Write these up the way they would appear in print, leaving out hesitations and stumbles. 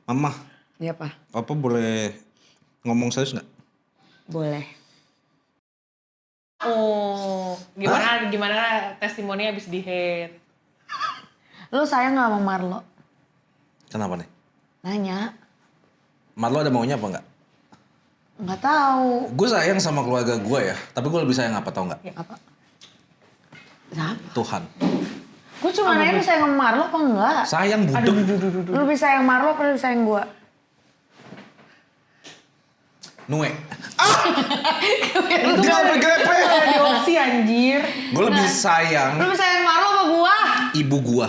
Mama, Iya, Pak. Papa boleh ngomong serius nggak? Boleh. Oh, gimana testimoni abis di-hate? Lu sayang gak sama Marlo? Kenapa nih? Nanya. Marlo ada maunya apa nggak? Nggak tahu. Gue sayang sama keluarga gue ya, tapi gue lebih sayang apa tau nggak? Apa? Siapa? Tuhan. Gue cuma nanya lu sayang sama Marlo apa enggak? Sayang budek. Lu lebih sayang Marlo apa lebih sayang gua? Nue. Itu Dia kan grepe. ada di opsi anjir. Gue lebih sayang Lu lebih sayang Marlo apa gua? ibu gue.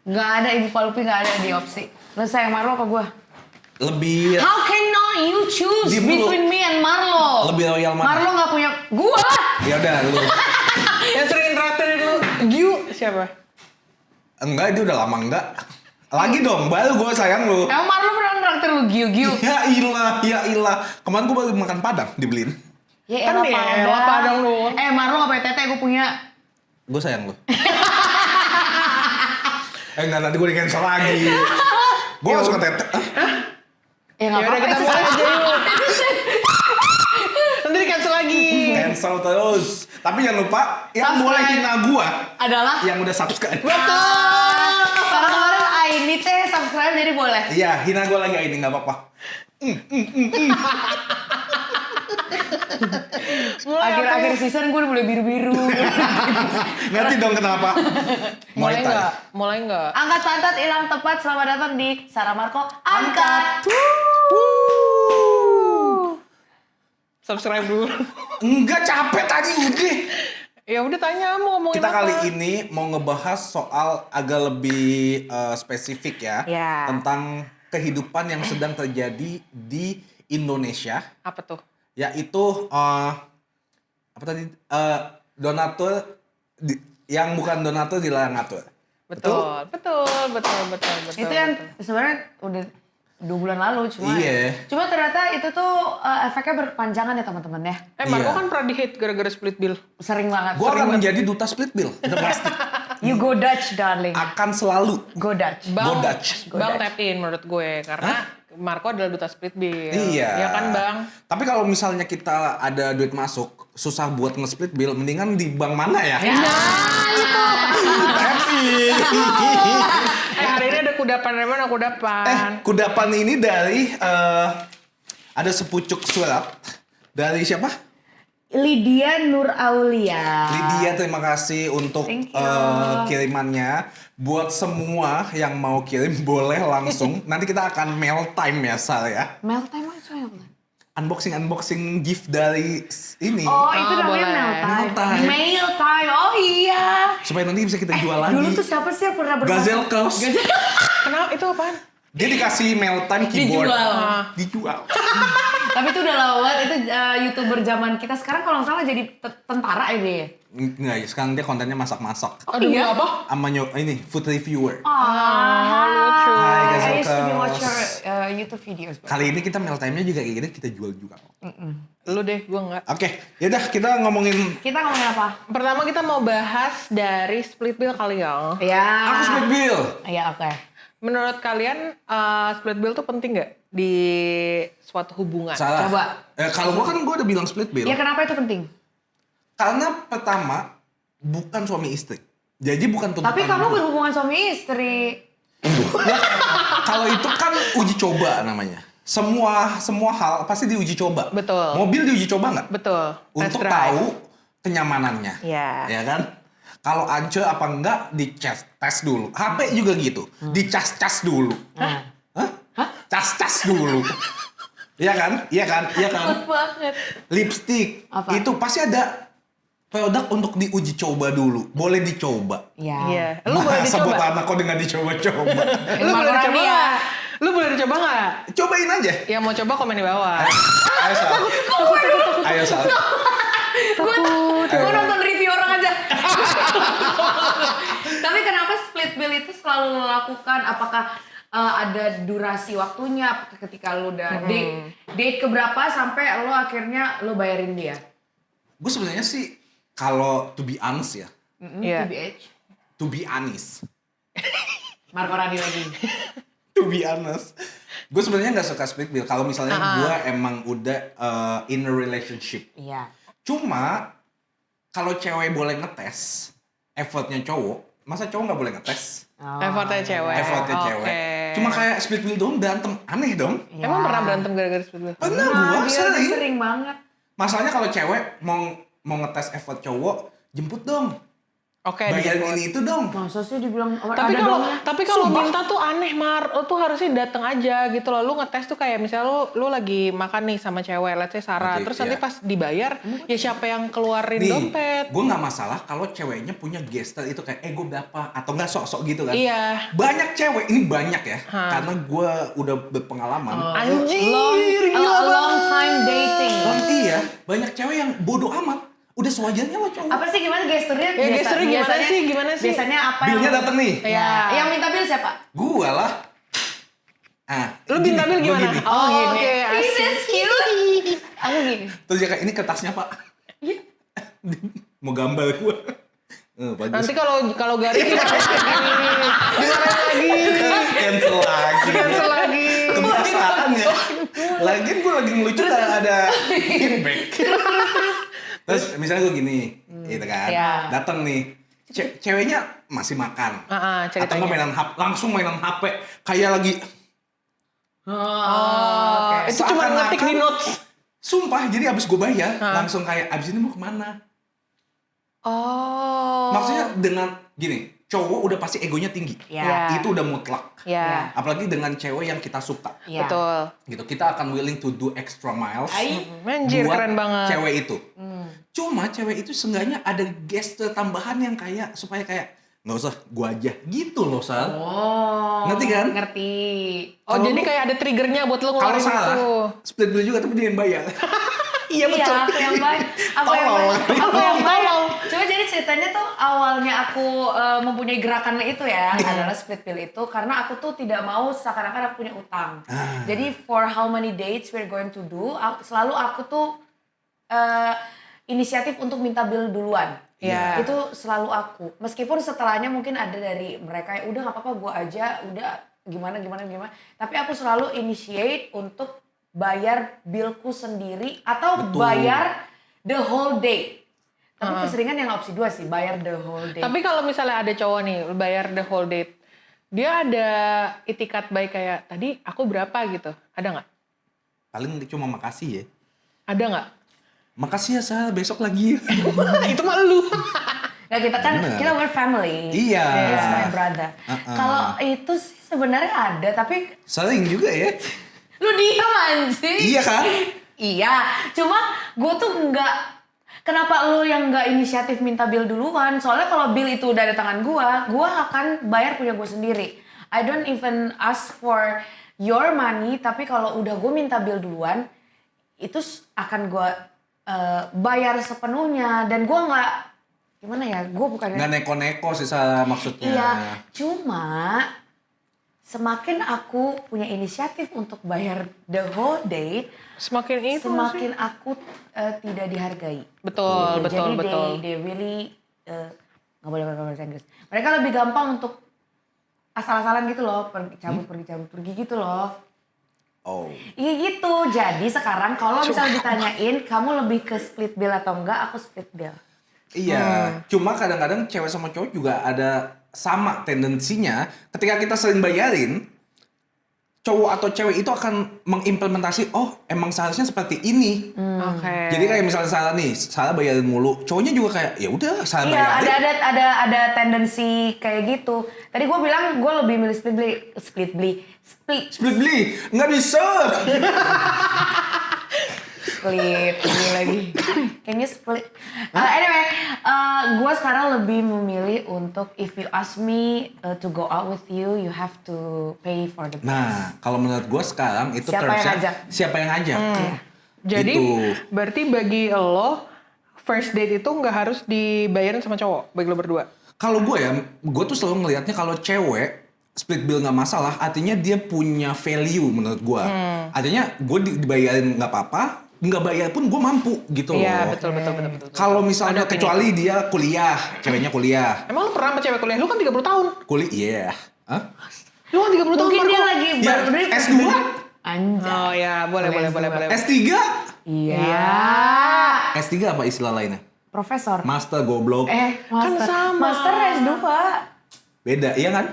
Nggak ada, Ibu Palupi nggak ada di opsi. Lu sayang Marlo apa gua? Lebih How can not you choose Diem dulu. between me and Marlo? Lebih loyal mana? Marlo nggak punya gua lah. Ya udah lu. Yang sering traktirin lu, Giu siapa? Enggak, dia udah lama enggak. Lagi dong, baru gue sayang lu. Emang Marlo pernah nraktir lu Giu-Giu? Ya ilah. Kemarin gue baru makan padang dibeliin. Ya Kan elah ya, elah Padang doang. Marlo nggak punya tete, gua punya. Gue sayang lu. Enggak, nanti gue di cancel lagi. Gue gak suka tete. Ya nggak Yaudah apa-apa. kita mulai aja yuk. Nanti di cancel lagi. Cancel terus. Tapi jangan lupa, yang Subscribe. boleh hina gue, Adalah? yang udah subscribe. Karena kemarin Aini teh subscribe jadi boleh. Iya, hina gue lagi ini nggak apa-apa. Akhir-akhir season gue udah mulai biru-biru. Ngerti dong kenapa? Muay Thai. Mulai nggak? Angkat pantat hilang tepat, selamat datang di Sarah Marco Angkat. Subscribe dulu. Enggak, capek tadi udah. Ya udah tanya mau ngomongin Kita apa? kali ini mau ngebahas soal agak lebih spesifik ya. Ya. Tentang kehidupan yang sedang terjadi di Indonesia. Apa tuh? Yaitu apa tadi? Donatur yang bukan donatur dilarang ngatur. Betul. Itu yang sebenarnya udah 2 bulan lalu cuma. Iya. Cuma ternyata itu tuh efeknya berpanjangan ya teman-teman ya. Marco Iya. kan pernah di-hate gara-gara split bill. Sering banget. Gue akan menjadi duta split bill. Udah pasti. You go Dutch darling. Akan selalu. Go Dutch. Bang, Dutch. Bang tap in menurut gue karena Marco adalah duta split bill. Iya. Ya kan Bang? Tapi kalau misalnya kita ada duit masuk, susah buat nge-split bill, mendingan di bank mana ya? Tapi Hari ini ada kudapan, dari mana kudapan? kudapan ini dari ada sepucuk surat dari siapa? Lydia Nur Aulia. Lydia, terima kasih untuk Thank you. kirimannya. Buat semua yang mau kirim boleh langsung. Nanti kita akan mail time ya, Sal ya. Mail time itu ya bukan? Unboxing gift dari ini. Oh, itu namanya boleh. mail time. Mail time. Mail time. Oh iya. Supaya nanti bisa kita jual lagi. Dulu tuh siapa sih yang pernah Gazelle Claus. Kenapa? Itu apaan? Dia dikasih mail time keyboard. Dijual. Dijual. Tapi itu udah lama banget, itu YouTuber zaman kita sekarang kalau nggak salah jadi tentara ya dia. Enggak, ya, sekarang dia kontennya masak-masak. Aduh, iya? apa? Sama ini, food reviewer. Hi, Gazelle I used to be Claus. watch your YouTube videos. Kali ini kita mail time-nya juga kayak gitu, kita jual juga. Lu deh, gue enggak. Oke, yaudah kita ngomongin. Kita ngomongin apa? Pertama kita mau bahas dari split bill kali ya. Ya. Aku split bill. Iya, oke. Menurut kalian split bill tuh penting nggak di suatu hubungan? Salah. Coba. Kalau gua kan gua udah bilang split bill. Ya kenapa itu penting? Karena pertama, bukan suami istri. Jadi bukan tuntutan. Tapi kamu gua. berhubungan suami istri. Ya, kalau itu kan uji coba namanya. Semua hal pasti diuji coba. Betul. Mobil diuji coba nggak? Betul. Untuk Test drive. tahu kenyamanannya. Iya. Ya kan? Kalau ancur apa enggak tes dulu. HP juga gitu. Dicas-cas dulu. Hah? Cas-cas dulu. Iya kan? Iya kan? Iya kan? Takut banget. Lipstick. Apa? Itu pasti ada produk untuk diuji coba dulu. Boleh dicoba. Iya. Iya. Lu boleh Sebut dicoba. anak kok dengan dicoba-coba. Lu boleh dicoba dia. nggak? Lu boleh dicoba nggak? Cobain aja. Yang mau coba komen di bawah. Ayo Sal. Ayo Sal. Gue nonton review orang aja. Tapi kenapa split bill itu selalu lo lakukan? Apakah ada durasi waktunya? Apakah ketika lo udah date keberapa sampai lo akhirnya lo bayarin dia? Gue sebenarnya sih kalau to be honest ya, Iya. TBH. to be honest, Marco Radi lagi. to be honest. Gue sebenarnya nggak suka split bill. Kalau misalnya gue emang udah in a relationship. Iya. Cuma kalau cewek boleh ngetes effortnya cowok, masa cowok nggak boleh ngetes Effortnya cewek. effortnya Oke. cewek? Cuma kayak split bill doang berantem, aneh dong. Iya. Emang pernah berantem gara-gara split bill? Pernah gue sering. sering banget. Masalahnya kalau cewek mau ngetes effort cowok, jemput dong. Oke. Bayarin dijemput. ini itu dong. Masa sih dibilang Tapi ada kalau dongnya? Sumpah. minta tuh aneh Mar, lo tuh harusnya dateng aja gitu loh. Lu ngetes tuh kayak misalnya lu lagi makan nih sama cewek, let's say Sarah, Nanti, terus nanti iya. pas dibayar, ya siapa yang keluarin Nih, dompet? gue nggak masalah kalau ceweknya punya gesture itu kayak, gue berapa? Atau nggak sok-sok gitu kan. Iya. Banyak cewek, ini banyak ya. Karena gue udah berpengalaman. Anjir, a gila long banget. time dating. Iya, banyak cewek yang bodoh amat. Udah sewajarnya lah cowok. Apa sih gimana gesturnya? Ya, gesturnya gimana sih? Biasanya apa Bilnya yang... dateng nih. Iya. Yang minta bil siapa? Gua lah. Lu minta bil gua gimana? gini. Oh, gini. oke, This asik. is cute. Aku gini. Terus dia kayak, ini kertasnya pak. Iya. Mau gambar gua. Bagus. Nanti kalau Garis dimarahin lagi. Cancel lagi. Cancel lagi. Kebiasaan ya. Lagian gue lagi ngelucu ada feedback. Terus misalnya gue gini, gitu kan. Iya. Datang nih. Ceweknya masih makan. Atau Ceritanya. nggak mainan HP, langsung mainan HP. Kayak lagi, Oh, itu cuma Seakan-akan- ngetik di notes. sumpah, jadi abis gue bayar, langsung kayak, abis ini mau kemana? Oh. Maksudnya dengan, gini, cowok udah pasti egonya tinggi. Iya. Itu udah mutlak. Ya, Apalagi dengan cewek yang kita suka. Iya. betul. Gitu, kita akan willing to do extra miles. Anjir, buat keren banget. cewek itu. Cuma cewek itu seenggaknya ada gesture tambahan yang kayak, supaya kayak, nggak usah, gua aja. Gitu loh, Sal. Oh. Ngerti kan? Ngerti. Oh, Kalau jadi lu- kayak ada triggernya buat lo Kalau ngeluarin salah, itu. split bill juga, tapi dia yang bayar. Iya, Iya, aku yang baik. Aku yang Tolol. baik. Aku yang baik. Tolol. Coba jadi ceritanya tuh awalnya aku mempunyai gerakan itu ya adalah split bill itu karena aku tuh tidak mau seakan-akan aku punya utang. Jadi for how many dates we're going to do, selalu aku tuh inisiatif untuk minta bill duluan. Iya. Itu selalu aku. Meskipun setelahnya mungkin ada dari mereka yang udah nggak apa-apa gue aja, udah gimana. Tapi aku selalu initiate untuk bayar billku sendiri atau Betul. bayar the whole day. Tapi keseringan yang opsi 2 sih, bayar the whole day. Tapi kalau misalnya ada cowok nih, bayar the whole date, dia ada itikat baik kayak, tadi aku berapa gitu? Ada nggak? Paling cuma makasih ya. Ada nggak? Makasih ya, Sal. Besok lagi. Itu mah lu. Nah, kita kan Bener. kita we're family. Iya. He's my brother. Kalau itu sih sebenarnya ada, tapi Sering juga ya. lu diam anjing. Iya kan? Iya, cuma gue tuh nggak. Kenapa lu yang nggak inisiatif minta bill duluan? Soalnya kalau bill itu udah ada tangan gue akan bayar punya gue sendiri. I don't even ask for your money, tapi kalau udah gue minta bill duluan, itu akan gue bayar sepenuhnya. Dan gue nggak, gimana ya, gue bukannya... Nggak neko-neko sih, Sal, maksudnya. Iya, cuma semakin aku punya inisiatif untuk bayar the whole date, Semakin itu semakin aku tidak dihargai. Betul, Gitu. betul, Jadi betul. they really nggak boleh pakai bahasa Inggris. Mereka lebih gampang untuk asal-asalan gitu loh, pergi cabut gitu loh. Oh. Iya gitu. Jadi sekarang kalau misalnya ditanyain kamu lebih ke split bill atau enggak, aku split bill. Iya, cuma kadang-kadang cewek sama cowok juga ada sama tendensinya. Ketika kita sering bayarin, cowok atau cewek itu akan mengimplementasi, oh emang seharusnya seperti ini. Oke. Jadi kayak misalnya Sarah nih, Sarah bayarin mulu, cowoknya juga kayak ya udah Sarah Iya, bayarin. ada tendensi kayak gitu. Tadi gue bilang gue lebih milih split Split beli, nggak bisa. beli lagi. Can you split? Anyway, gue sekarang lebih memilih untuk if you ask me to go out with you, you have to pay for the bill. Nah, kalau menurut gue sekarang itu Siapa yang termsnya ngajak? siapa yang ngajak. Jadi Gitu. berarti bagi lo first date itu nggak harus dibayarin sama cowok, bagi lo berdua. Kalau gue tuh selalu ngelihatnya kalau cewek split bill nggak masalah, artinya dia punya value menurut gue. Artinya gue dibayarin nggak apa-apa, nggak bayar pun gue mampu gitu loh. Iya, betul. Kalau misalnya Ada opini. kecuali dia kuliah, ceweknya kuliah. Emang lo pernah sama cewek kuliah? Lu kan 30 tahun. Iya. Hah? Lu kan 30 tahun. Mungkin dia Marco. lagi Ya, baru S2? Anjay. Oh ya, boleh. S3? Iya. S3 apa istilah lainnya? Profesor. Master goblok. Master. Kan sama. Master S2. Beda, iya kan?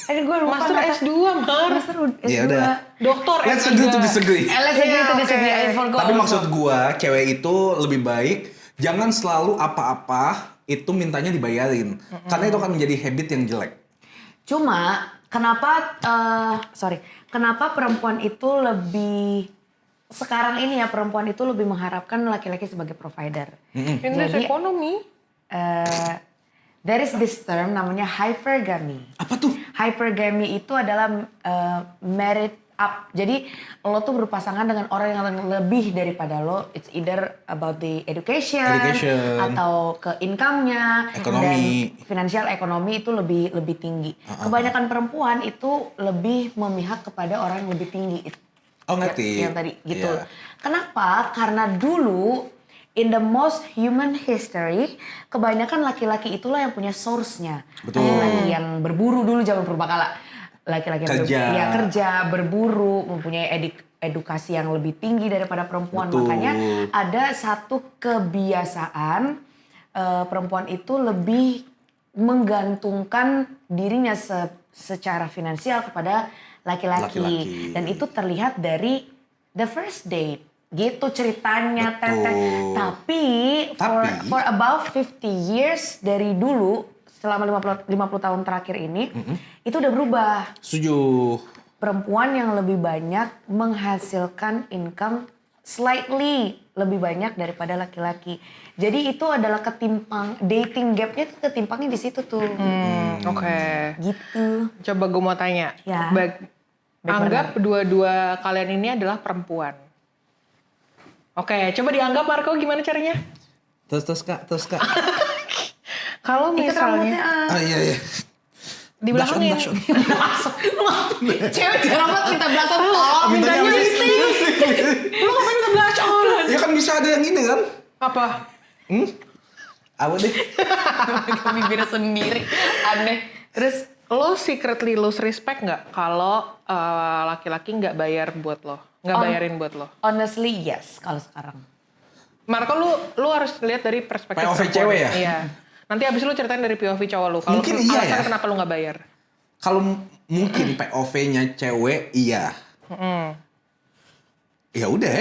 Gue lupa. Master kata. S2, Mar. Master S2. Ya udah. Doktor Let's S3. agree to disagree. Let's agree to Iya, disagree. oke. I forgot Tapi also. maksud gua, cewek itu lebih baik jangan selalu apa-apa itu mintanya dibayarin. Karena itu akan menjadi habit yang jelek. Cuma kenapa kenapa perempuan itu lebih sekarang ini ya perempuan itu lebih mengharapkan laki-laki sebagai provider. In this Jadi, economy. There is this term namanya hypergamy. Apa tuh? Hypergamy itu adalah married up. Jadi lo tuh berpasangan dengan orang yang lebih daripada lo. It's either about the education. Atau ke income-nya. Ekonomi. Dan financial ekonomi itu lebih tinggi. Kebanyakan perempuan itu lebih memihak kepada orang yang lebih tinggi. Oh ngerti. Yang tadi gitu. Iya. Kenapa? Karena dulu in the most human history, kebanyakan laki-laki itulah yang punya source-nya. Betul. Laki-laki yang berburu dulu zaman purbakala. Laki-laki yang kerja, berburu, mempunyai edukasi yang lebih tinggi daripada perempuan. Betul. Makanya ada satu kebiasaan perempuan itu lebih menggantungkan dirinya secara finansial kepada laki-laki. Dan itu terlihat dari the first date. Gitu ceritanya, Betul. Teteh. Tapi for about 50 years dari dulu, selama 50 tahun terakhir ini, itu udah berubah. Setuju. Perempuan yang lebih banyak menghasilkan income slightly lebih banyak daripada laki-laki. Jadi itu adalah dating gapnya tuh ketimpangnya di situ tuh. Oke. Gitu. Coba gue mau tanya. Ya. Anggap dua-dua kalian ini adalah perempuan. Oke, coba dianggap Marco gimana caranya? Terus kak. Kalau misalnya Ah iya. di belakangnya. Blush on. Cewek jarang banget minta belakang tolong. Mintanya lipstick. Lu ngapain minta blush on? Ya kan bisa ada yang ini kan? Apa? Apa deh? Bibirnya sendiri. Aneh. Terus Lo secretly lose respect nggak kalau laki-laki nggak bayar buat lo? Nggak bayarin buat lo? honestly yes kalau sekarang. Marco, lu harus lihat dari perspektif POV perempuan. cewek ya? Iya. Nanti abis lu ceritain dari POV cowok lu. Kalau Mungkin iya alasan ya. kenapa lu nggak bayar? Kalau mungkin POV-nya cewek iya. Ya udah.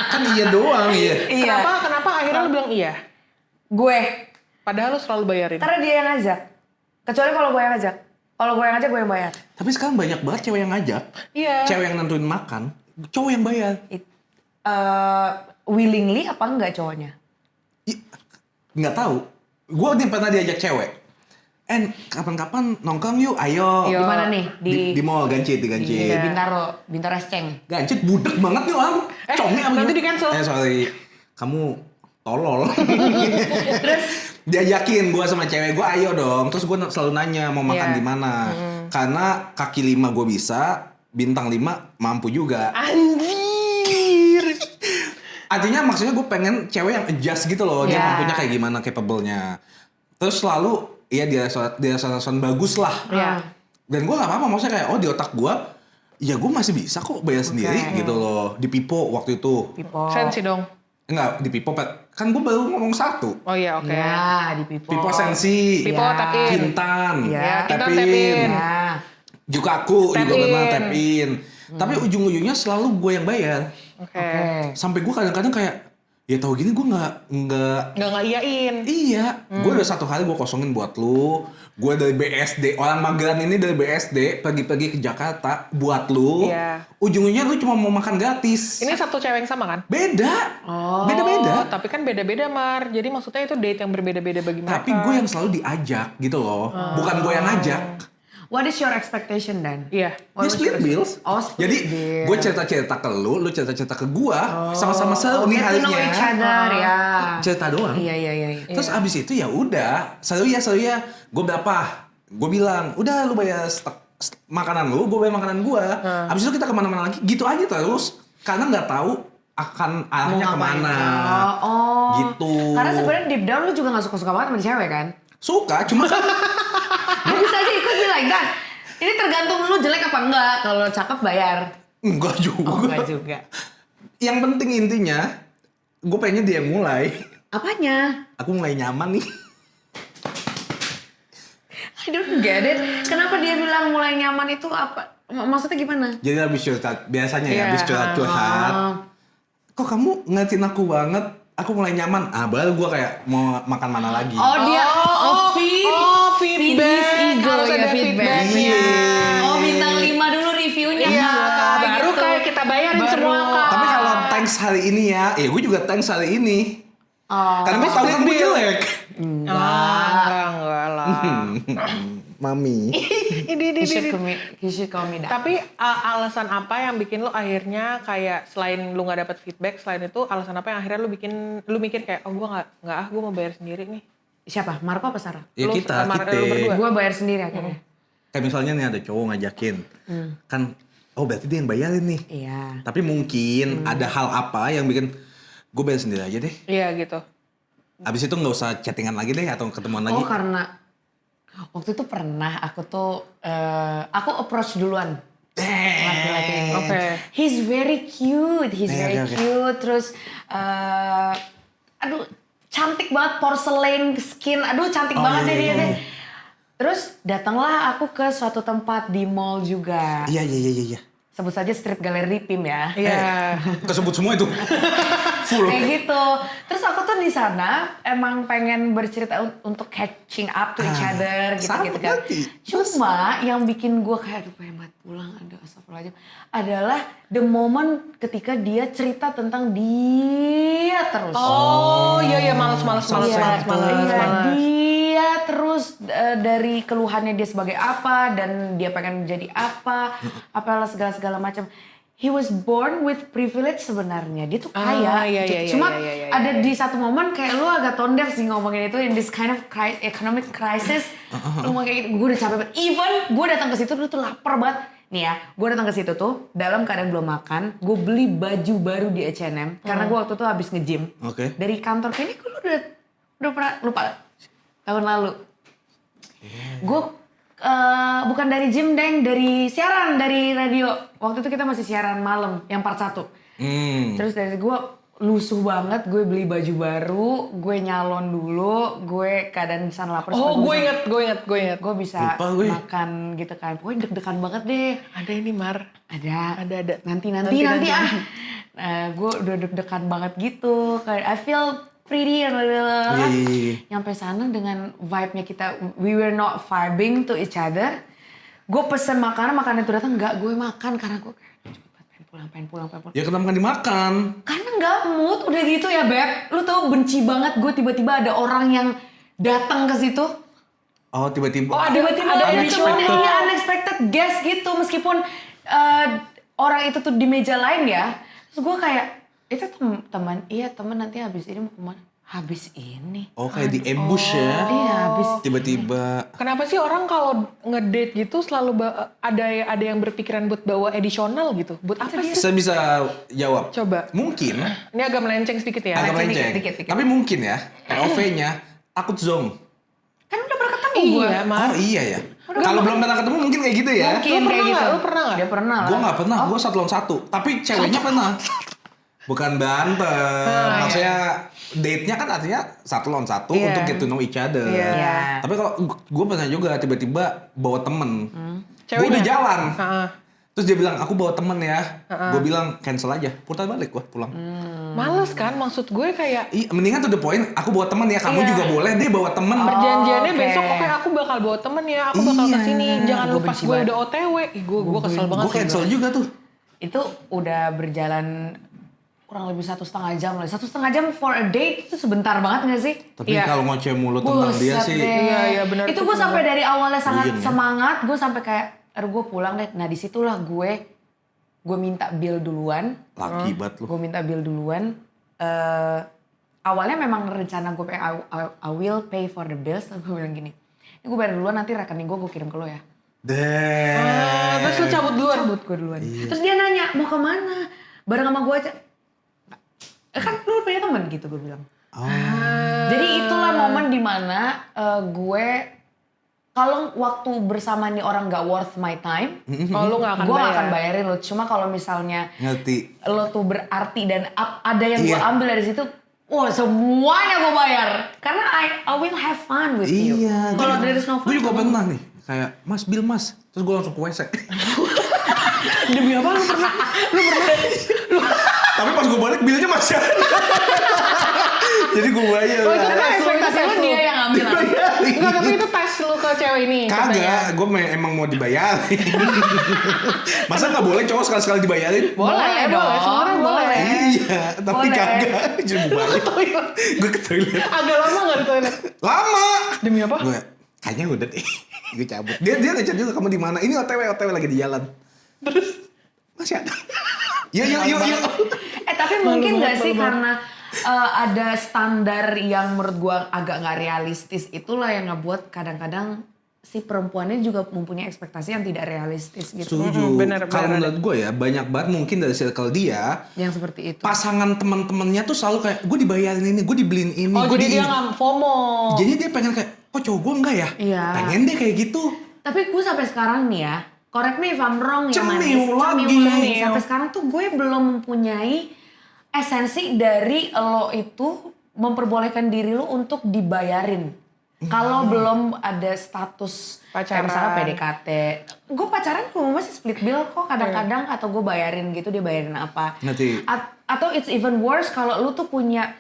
Kan iya doang ya. Iya. Kenapa akhirnya lu bilang iya? Gue. Padahal lu selalu bayarin. Karena dia yang ngajak. Kecuali kalau gue yang ngajak. Kalau gue yang ngajak, gue yang bayar. Tapi sekarang banyak banget cewek yang ngajak. Iya. Cewek yang nentuin makan, cowok yang bayar. Willingly apa enggak cowoknya? Nggak tahu. Gue pernah diajak cewek. Kapan-kapan nongkrong yuk, ayo. Di mana nih? Di mall, Gancit, di Gancit. Di Bintaro Esceng. Gancit budek banget nih orang. Conge apa nanti gimana? di-cancel. Sorry. Kamu tolol. Terus diajakin gue sama cewek gue, ayo dong. Terus gue selalu nanya mau makan Iya. di mana. Karena kaki 5 gue bisa, bintang 5 mampu juga. Anjir. Artinya maksudnya gue pengen cewek yang adjust gitu loh. Dia Yeah. mampunya kayak gimana, capable-nya. Terus selalu, ya di restoran bagus lah. Iya. Dan gue gak apa-apa, maksudnya kayak, di otak gue, ya gue masih bisa kok bayar sendiri gitu loh. Di Pipo waktu itu. Pipo. Sensi dong. Enggak, di Pipo, kan gue baru ngomong satu. Oh iya, oke. Ya, di Pipo. Pipo Sensi, Pipo Ya. tap in. Kintan, Ya, Kintan Tap tap in. Ya. juga aku Tap juga pernah in. tap in. Tapi ujung-ujungnya selalu gue yang bayar. Oke. Sampai gue kadang-kadang kayak, ya tau gini gue nggak Nggak iyain. iya. Gue udah satu hari gue kosongin buat lu. Gue dari BSD, orang mageran ini dari BSD pergi-pergi ke Jakarta buat lu. Iya. Ujungnya lu cuma mau makan gratis. Ini satu cewek yang sama kan? Beda. Oh, Beda-beda. tapi kan beda-beda, Mar. Jadi maksudnya itu date yang berbeda-beda bagi mereka. Tapi gue yang selalu diajak gitu loh. Bukan gue yang ngajak. What is your expectation then? Iya. Ya split bills. Oh, split Jadi bill. gue cerita-cerita ke lu cerita-cerita ke gue. Sama-sama seru nih Get to know harinya. each other, ya. Cerita doang. Iya. Terus abis itu ya udah, seru ya. Gue berapa? Gue bilang, udah lu bayar makanan lu, gue bayar makanan gue. Abis itu kita kemana-mana lagi, gitu aja terus. Karena nggak tahu akan arahnya Mau ngapain? kemana. Oh. Gitu. Karena sebenarnya deep down lu juga gak suka-suka banget sama cewek kan? Suka, cuma kan Lu bisa aja ikut be like that. Ini tergantung lu jelek apa enggak. Kalau cakep bayar. Enggak juga. Oh enggak juga. Yang penting intinya, gue pengennya dia yang mulai. Apanya? Aku mulai nyaman nih. I don't get it. Kenapa dia bilang mulai nyaman itu apa? Maksudnya gimana? Jadi habis curhat, biasanya ya Iya. habis curhat-curhat. Oh. Kok kamu ngatin aku banget? Aku mulai nyaman. Baru gue kayak mau makan mana lagi. Oh dia feed feed his ego Harus ya ada feedbacknya. Oh bintang 5 dulu reviewnya. Iya, Kak, baru gitu. kayak kita bayarin Baru. semua Kak. Tapi kalau thanks hari ini ya gue juga thanks hari ini. Oh. Karena gue tau kan gue jelek. Enggak lah. Mami. He should call me that. Tapi alasan apa yang bikin lo akhirnya kayak selain lu nggak dapet feedback, selain itu alasan apa yang akhirnya lu mikir kayak gue nggak gue mau bayar sendiri nih. Siapa? Marco apa Sarah? Ya Lu kita. lu berdua. Gue bayar sendiri akhirnya. Kayak misalnya nih ada cowok ngajakin. Kan, berarti dia yang bayarin nih. Iya. Tapi mungkin ada hal apa yang bikin gue bayar sendiri aja deh. Iya gitu. Abis itu nggak usah chattingan lagi deh atau ketemuan lagi. Oh karena waktu itu pernah aku tuh aku approach duluan laki-laki ini. Oke. He's very cute, Oke. cute. Terus aduh cantik banget porcelain skin. Aduh cantik banget deh dia deh. Terus datanglah aku ke suatu tempat di mall juga. Iya. Sebut saja Street Gallery PIM ya. Iya. Kesebut semua itu. Full. Kayak gitu. Terus aku tuh di sana emang pengen bercerita untuk catching up to each other gitu-gitu kan. berarti. Cuma yang bikin gue kayak aduh pengen banget pulang, aduh astagfirullahaladzim. Adalah the moment ketika dia cerita tentang dia terus. Oh iya males. Iya, dia terus dari keluhannya dia sebagai apa dan dia pengen jadi apa, apalah segala macam. He was born with privilege sebenarnya. Dia tuh kaya. Iya. Cuma ada di satu momen kayak lu agak tone deaf sih ngomongin itu in this kind of economic crisis. Lu ngomong kayak gitu, gue udah capek banget. Even gue datang ke situ dulu tuh lapar banget. Nih ya, gue datang ke situ tuh dalam keadaan belum makan. Gue beli baju baru di H&M karena gue waktu itu habis nge-gym. Oke. Dari kantor kayaknya lu udah pernah lupa tahun lalu. Gue bukan dari gym deng, dari siaran, dari radio. Waktu itu kita masih siaran malam yang part 1. Terus dari gue lusuh banget, gue beli baju baru, gue nyalon dulu, gue keadaan sana lapar. Oh gue inget. Gue bisa Lupa gue. makan gitu kan. Pokoknya deg-degan banget deh. Ada ini Mar. Ada. Nanti Nanti. ah. Gue udah deg-degan banget gitu. Kayak I feel pretty and Iya. Nyampe sana dengan vibe-nya kita, we were not vibing to each other. Gue pesen makanan itu datang, enggak gue makan karena gue kayak pengen pulang. Ya kenapa nggak dimakan? Karena nggak mood, udah gitu ya Beb. Lu tau benci banget gue tiba-tiba ada orang yang datang ke situ. Oh tiba-tiba. Tiba-tiba ada unexpected. unexpected guest gitu. Meskipun orang itu tuh di meja lain ya. Terus gue kayak, itu teman nanti habis ini mau kemana? Habis ini. Oh kayak di ambush ya? Iya habis. Tiba-tiba. Kenapa sih orang kalau ngedate gitu selalu ada yang berpikiran buat bawa additional gitu? Buat apa sih? Saya bisa jawab. Coba. Mungkin. Ini agak melenceng sedikit ya. Agak melenceng. dikit. Tapi mungkin ya. POV-nya takut zonk. Kan udah pernah ketemu gue. Iya, Mar. Oh iya ya. Kalau belum pernah ketemu mungkin kayak gitu ya. Mungkin kayak gitu. Lu pernah nggak? Dia pernah lah. Gue nggak pernah. Gue 1 lawan 1. Tapi ceweknya pernah. Bukan berantem. Maksudnya date-nya kan artinya 1 lawan 1 Iya. untuk get to know each other. Iya. Tapi kalau gue pernah juga tiba-tiba bawa temen. Gue Ceweknya? udah jalan. Heeh. Terus dia bilang, aku bawa temen ya. Gue bilang, cancel aja. Putar balik gue pulang. Males kan? Maksud gue kayak Mendingan to the point, aku bawa temen ya. Kamu Iya. juga boleh deh bawa temen. perjanjiannya oke. besok oke aku bakal bawa temen ya, aku bakal Iya. kesini. Jangan Gua lu pas benci gue banget. udah OTW. Gue kesel banget Gue sih. cancel juga tuh. Itu udah berjalan kurang lebih 1,5 jam lah. 1,5 jam for a date itu sebentar banget gak sih? Tapi Iya. kalau ngoceh mulut tentang dia Buset sih. deh. Iya, benar, Itu itu gue sampai dari awalnya sangat Buying ya. semangat, gue sampai kayak, aduh gue pulang deh. Nah disitulah gue minta bill duluan. Laki banget lu. Gue minta bill duluan. Awalnya memang rencana gue I will pay for the bills. Tapi gue bilang gini, ini gue bayar duluan nanti rekening gue kirim ke lo ya. Terus lu cabut duluan. Cabut gue duluan. Terus dia nanya, mau kemana? Bareng sama gue aja. Kan lu punya temen gitu gue bilang. Oh. Jadi itulah momen dimana gue kalau waktu bersama nih orang gak worth my time, Oh, lu nggak akan gue bayar. akan bayarin lo. Cuma kalau misalnya Ngerti. lo tuh berarti dan ada yang gue Iya. ambil dari situ, wah semuanya gue bayar. Karena I will have fun with you. Iya. Kalau there is no fun, Gue juga kamu- pernah nih. Kayak, Mas, bill Mas. Terus gue langsung ke WC. Demi apa lu pernah? Tapi pas gue balik, bilnya masih ada. Jadi gue bayar. Oh, itu kan ekspektasi lo dia yang ambil. Enggak, tapi itu tes lu ke cewek ini. katanya. Kagak, gue emang mau dibayarin. Masa nggak boleh cowok sekali-sekali dibayarin? Boleh dong, sebenarnya boleh. Iya, tapi Boleh. kagak. Jadi gue bayar. Gue ke toilet. Agak lama nggak di toilet? Lama. Demi apa? Gue kayaknya udah deh. Gue cabut. Dia ngechat juga, kamu di mana? Ini OTW lagi di jalan. Terus Masih ada. Yuk. Tapi mungkin nggak sih karena ada standar yang menurut gua agak nggak realistis, itulah yang ngebuat kadang-kadang si perempuannya juga mempunyai ekspektasi yang tidak realistis gitu. Setuju. benar, Kalau benar. menurut gue ya, banyak banget mungkin dari circle dia, Yang seperti itu. pasangan teman-temannya tuh selalu kayak, gue dibayarin ini, gue dibeliin ini, oh gue jadi dia nggak FOMO. Jadi dia pengen kayak, kok cowok gue enggak ya? Iya. Pengen deh kayak gitu. Tapi gue sampai sekarang nih ya, correct me if I'm wrong ya Cemil manis. lagi. Lagi. Sampai sekarang tuh gue belum mempunyai esensi dari lo itu memperbolehkan diri lo untuk dibayarin. Kalau belum ada status Pacaran. kayak misalnya PDKT. Gue pacaran gue masih split bill kok kadang-kadang atau gue bayarin gitu, dia bayarin apa. Ngerti. Atau it's even worse kalau lu tuh punya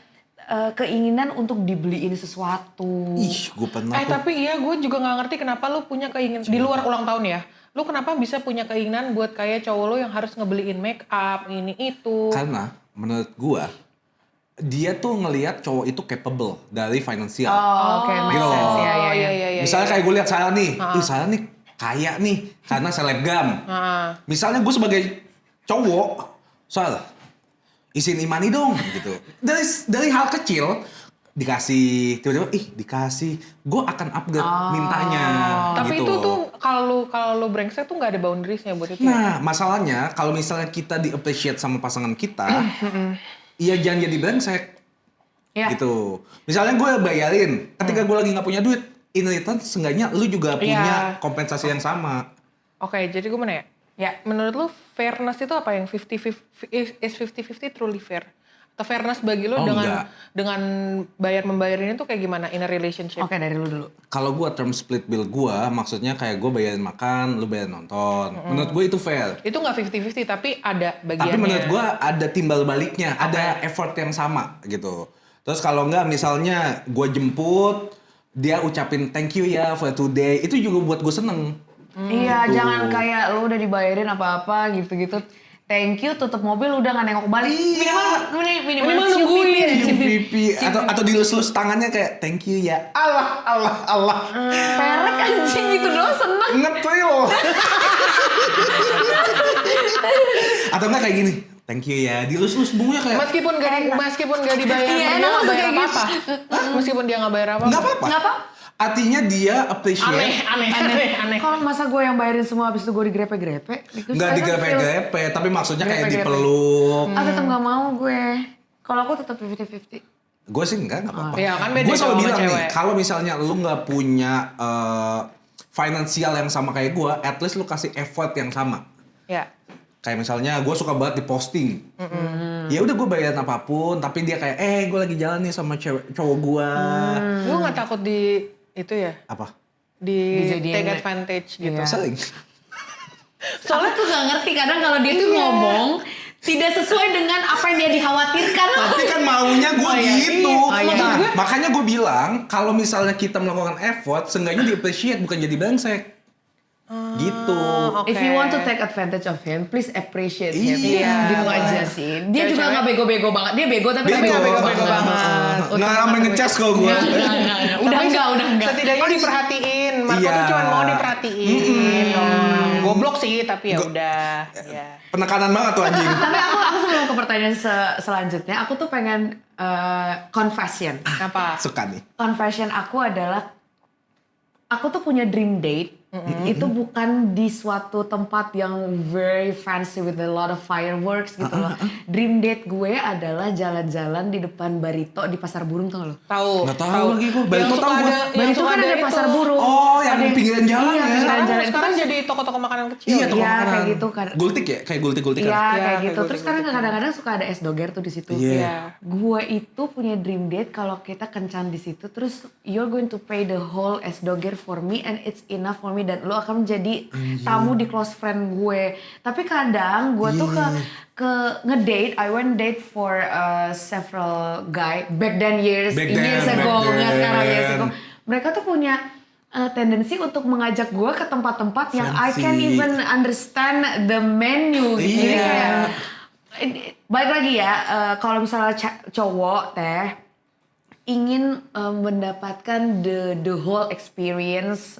keinginan untuk dibeliin sesuatu. Ih, gue pernah tuh. Tapi iya gue juga nggak ngerti kenapa lu punya keinginan di luar ulang tahun ya. Lu kenapa bisa punya keinginan buat kayak cowok lu yang harus ngebeliin make up ini itu? Karena menurut gue, dia tuh ngelihat cowok itu capable dari finansial. Oh, oke, make Gitu loh. sense ya, Oh, iya. Misalnya kayak gue lihat Sarah nih, ih Sarah nih kaya nih karena selebgram. Misalnya gue sebagai cowok, Sarah, isiin imani dong gitu. Dari hal kecil dikasih, tiba-tiba dikasih, gue akan upgrade mintanya. Tapi gitu. itu tuh kalau lu brengsek tuh nggak ada boundariesnya buat itu. Nah, masalahnya kalau misalnya kita di-appreciate sama pasangan kita, iya jangan jadi brengsek. Ya. Gitu. Misalnya gue bayarin, ketika gue lagi nggak punya duit, in return seenggaknya lu juga punya kompensasi yang sama. Oke, jadi gue mana ya? Ya. Menurut lu fairness itu apa yang 50-50 is 50-50 truly fair? Atau fairness bagi lu Oh, dengan membayar ini tuh kayak gimana in a relationship? Oke, dari lu dulu. Kalau gue term split bill gue, maksudnya kayak gue bayarin makan, lu bayarin nonton. Menurut gue itu fair. Itu nggak 50-50 tapi ada bagiannya. Tapi menurut gue ada timbal baliknya, ada effort yang sama gitu. Terus kalau enggak misalnya gue jemput, dia ucapin thank you ya for today, itu juga buat gue seneng. Iya, Gitu. jangan kayak lu udah dibayarin apa-apa gitu-gitu. Thank you, tutup mobil udah nggak nengok balik. Iya. Minimal nungguin. Cium pipi atau dilus-lus tangannya kayak thank you ya. Allah. Perek anjing gitu doang seneng. Ngetril. Atau enggak kayak gini. Thank you ya. Dilus-lus bunganya kayak meskipun gak dibayar, Iya, dia enak nggak tuh bayar kayak apa-apa. Meskipun dia nggak bayar apa-apa. enggak apa-apa. Nggak apa? Artinya dia appreciate. Aneh. Kalau masa gue yang bayarin semua habis itu gue digrepe-grepe. Enggak digrepe-grepe, tapi maksudnya kayak dipeluk. Tetap nggak mau gue. Kalau aku tetap 50-50. Gue sih enggak apa-apa. Iya, kan beda Gue selalu cowok sama bilang nih, cewek. kalau misalnya lu nggak punya finansial yang sama kayak gue, at least lu kasih effort yang sama. Ya. Kayak misalnya gue suka banget di posting. Ya udah gue bayarin apapun, tapi dia kayak gue lagi jalan nih sama cowok gue. Lu nggak takut di itu ya? Apa? Take Dijadiin- advantage gitu. Iya. Sering. Soalnya tuh gak ngerti kadang kalau dia tuh ngomong tidak sesuai dengan apa yang dia dikhawatirkan. Tapi kan maunya gue gitu. iya. Nah, makanya gue bilang kalau misalnya kita melakukan effort, seenggaknya di-appreciate bukan jadi brengsek. Gitu. If you want to take advantage of him, please appreciate him. Iya. Gitu aja sih. Dia juga Cewek-cewek- nggak bego-bego banget. Dia bego tapi Bego. nggak bego-bego banget. Nggak sampai ngecas kok gue. Udah enggak. Setidaknya diperhatiin. Marco Iya. tuh cuma mau diperhatiin. Goblok sih, tapi ya udah. Ya. Penekanan banget tuh anjing. Tapi aku sebelum ke pertanyaan selanjutnya, aku tuh pengen confession. Apa? Suka nih. Confession aku adalah aku tuh punya dream date Itu bukan di suatu tempat yang very fancy with a lot of fireworks gitu loh. Dream date gue adalah jalan-jalan di depan Barito di Pasar Burung, tau lo? Tahu. Nggak tahu lagi gua. Barito tahu gua. Barito kan ada Pasar Burung. Oh, yang Ada pinggiran jalan iya, ya? pinggiran jalan. Itu Sekarang kan jadi toko-toko makanan kecil. Iya, toko Iya, makanan. kayak gitu kan. Gultik ya? Kayak gultik-gultik Iya, kan? kayak Iya, gitu. kayak Terus gultik-gultik. kadang-kadang suka ada es doger tuh di situ. Iya. Iya. Gue itu punya dream date kalau kita kencan di situ, terus you're going to pay the whole es doger for me and it's enough for me, dan lo akan menjadi tamu di close friend gue. Tapi kadang gue tuh ke ngedate, I went date for several guy back then years Back then, ago, back nggak sekarang then. years ago. Mereka tuh punya tendensi untuk mengajak gue ke tempat-tempat yang I Fancy. can't even understand the menu gitu. Jadi Iya. kayak balik lagi ya, kalau misalnya cowok teh ingin mendapatkan the whole experience,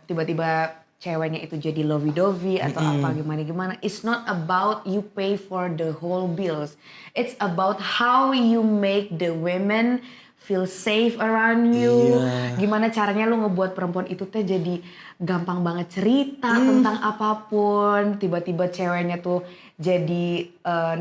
tiba-tiba ceweknya itu jadi lovey-dovey atau apa gimana-gimana. It's not about you pay for the whole bills. It's about how you make the women feel safe around you. Iya. Gimana caranya lu ngebuat perempuan itu teh jadi gampang banget cerita tentang apapun. Tiba-tiba ceweknya tuh jadi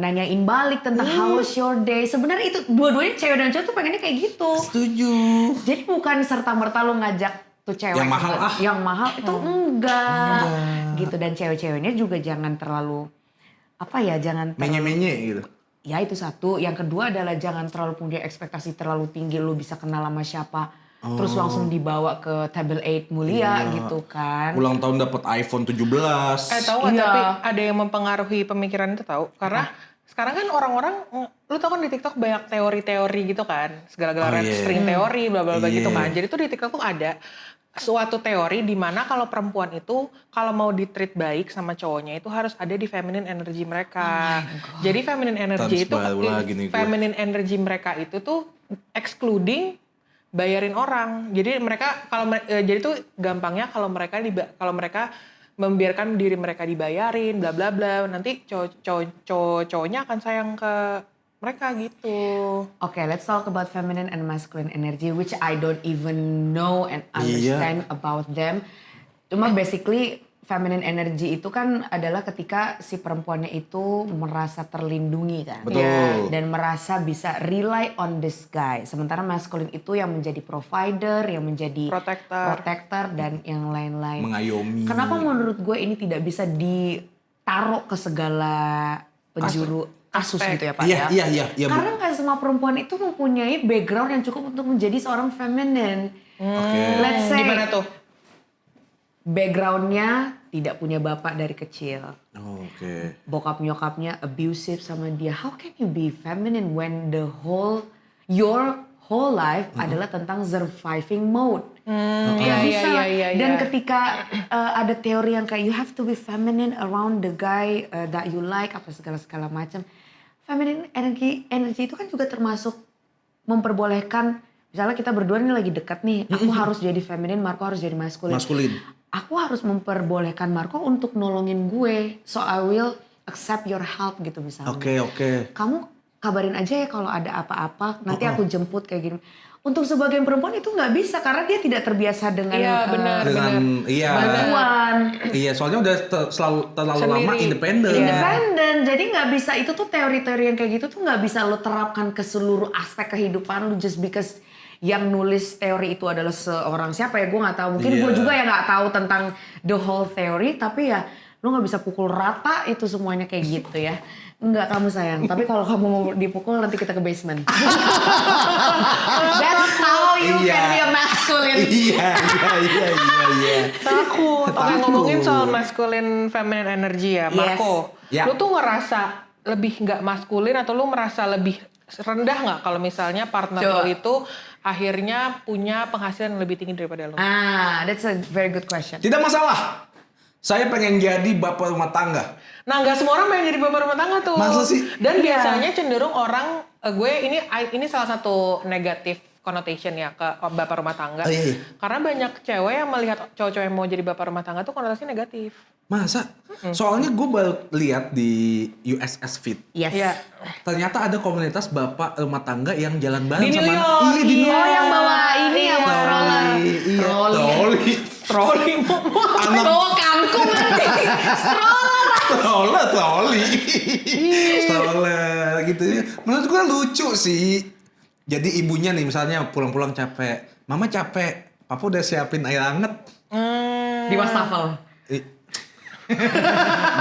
nanyain balik tentang how was your day. Sebenarnya itu dua-duanya cewek dan cowok tuh pengennya kayak gitu. Setuju. Jadi bukan serta-merta lu ngajak tuh cewek Yang mahal, yang mahal itu enggak gitu. Dan cewek-ceweknya juga jangan terlalu jangan terlalu, Menye-menye gitu. ya itu satu. Yang kedua adalah jangan terlalu punya ekspektasi terlalu tinggi, lu bisa kenal sama siapa terus langsung dibawa ke table 8 mulia gitu kan. Ulang tahun dapat iPhone 17. Tahu nggak, Iya. tapi ada yang mempengaruhi pemikiran itu tahu? Karena sekarang kan orang-orang, lu tau kan di TikTok banyak teori-teori gitu kan, segala-galanya Oh, iya. string teori, bla bla bla gitu Iya. kan. Jadi tuh di TikTok tuh ada suatu teori di mana kalau perempuan itu kalau mau di-treat baik sama cowoknya itu harus ada di feminine energy mereka. Jadi feminine energy Terus itu baru lagi nih gue. feminine energy mereka itu tuh excluding bayarin orang. Jadi mereka jadi tuh gampangnya kalau mereka membiarkan diri mereka dibayarin bla bla bla, nanti cowoknya akan sayang ke mereka gitu. Okay, let's talk about feminine and masculine energy, which I don't even know and understand about them. Cuma basically feminine energy itu kan adalah ketika si perempuannya itu merasa terlindungi kan. Betul. Iya. Dan merasa bisa rely on this guy. Sementara masculine itu yang menjadi provider, yang menjadi protector dan yang lain-lain. Mengayomi. Kenapa menurut gue ini tidak bisa ditaruh ke segala penjuru kasus gitu ya Pak ya? Iya. Karena nggak semua perempuan itu mempunyai background yang cukup untuk menjadi seorang feminine. Oke. Let's say Gimana tuh? backgroundnya tidak punya bapak dari kecil. Oke. Bokap nyokapnya abusive sama dia. How can you be feminine when your whole life adalah tentang surviving mode? Nggak bisa. Dan ketika ada teori yang kayak you have to be feminine around the guy that you like, apa segala macam. Feminine energy itu kan juga termasuk memperbolehkan, misalnya kita berdua ini lagi dekat nih, aku harus jadi feminine, Marco harus jadi maskulin. Aku harus memperbolehkan Marco untuk nolongin gue, so I will accept your help gitu misalnya. Oke. Kamu kabarin aja ya kalau ada apa-apa, nanti aku jemput kayak gini. Untuk sebagian perempuan itu nggak bisa karena dia tidak terbiasa dengan bantuan. Iya, soalnya udah terlalu lama independen. Jadi nggak bisa, itu tuh teori-teori yang kayak gitu tuh nggak bisa lo terapkan ke seluruh aspek kehidupan lo just because yang nulis teori itu adalah seorang siapa ya, gue nggak tahu. Mungkin gue juga yang nggak tahu tentang the whole theory, tapi ya lo nggak bisa pukul rata itu semuanya kayak gitu ya. Enggak kamu sayang, tapi kalau kamu mau dipukul nanti kita ke basement. That's how you can be a masculine. Iya. Takut. Oke, ngomongin soal masculine feminine energy ya, Marco. Yes. Lu tuh ngerasa lebih nggak maskulin atau lu merasa lebih rendah nggak kalau misalnya partner lo itu akhirnya punya penghasilan yang lebih tinggi daripada lo? That's a very good question. Tidak masalah. Saya pengen jadi bapak rumah tangga. Nah, nggak semua orang pengen jadi bapak rumah tangga tuh. Masa sih? Dan biasanya cenderung orang, ini salah satu negatif connotation ya ke bapak rumah tangga. Iya. Karena banyak cewek yang melihat cowok-cowok yang mau jadi bapak rumah tangga tuh konotasinya negatif. Masa? Soalnya gue baru lihat di USS Fit. Yes. Iya. Ternyata ada komunitas bapak rumah tangga yang jalan bareng Di sama New York. Iya, di New York. Oh, yang bawa ini ya, bawa stroller. Troli. Troli. Anak Bawa kangkung nanti. Stroller. Stroller gitu ya. Menurut gua lucu sih. Jadi ibunya nih misalnya pulang-pulang capek. Mama capek. Papa udah siapin air hangat. Di wastafel.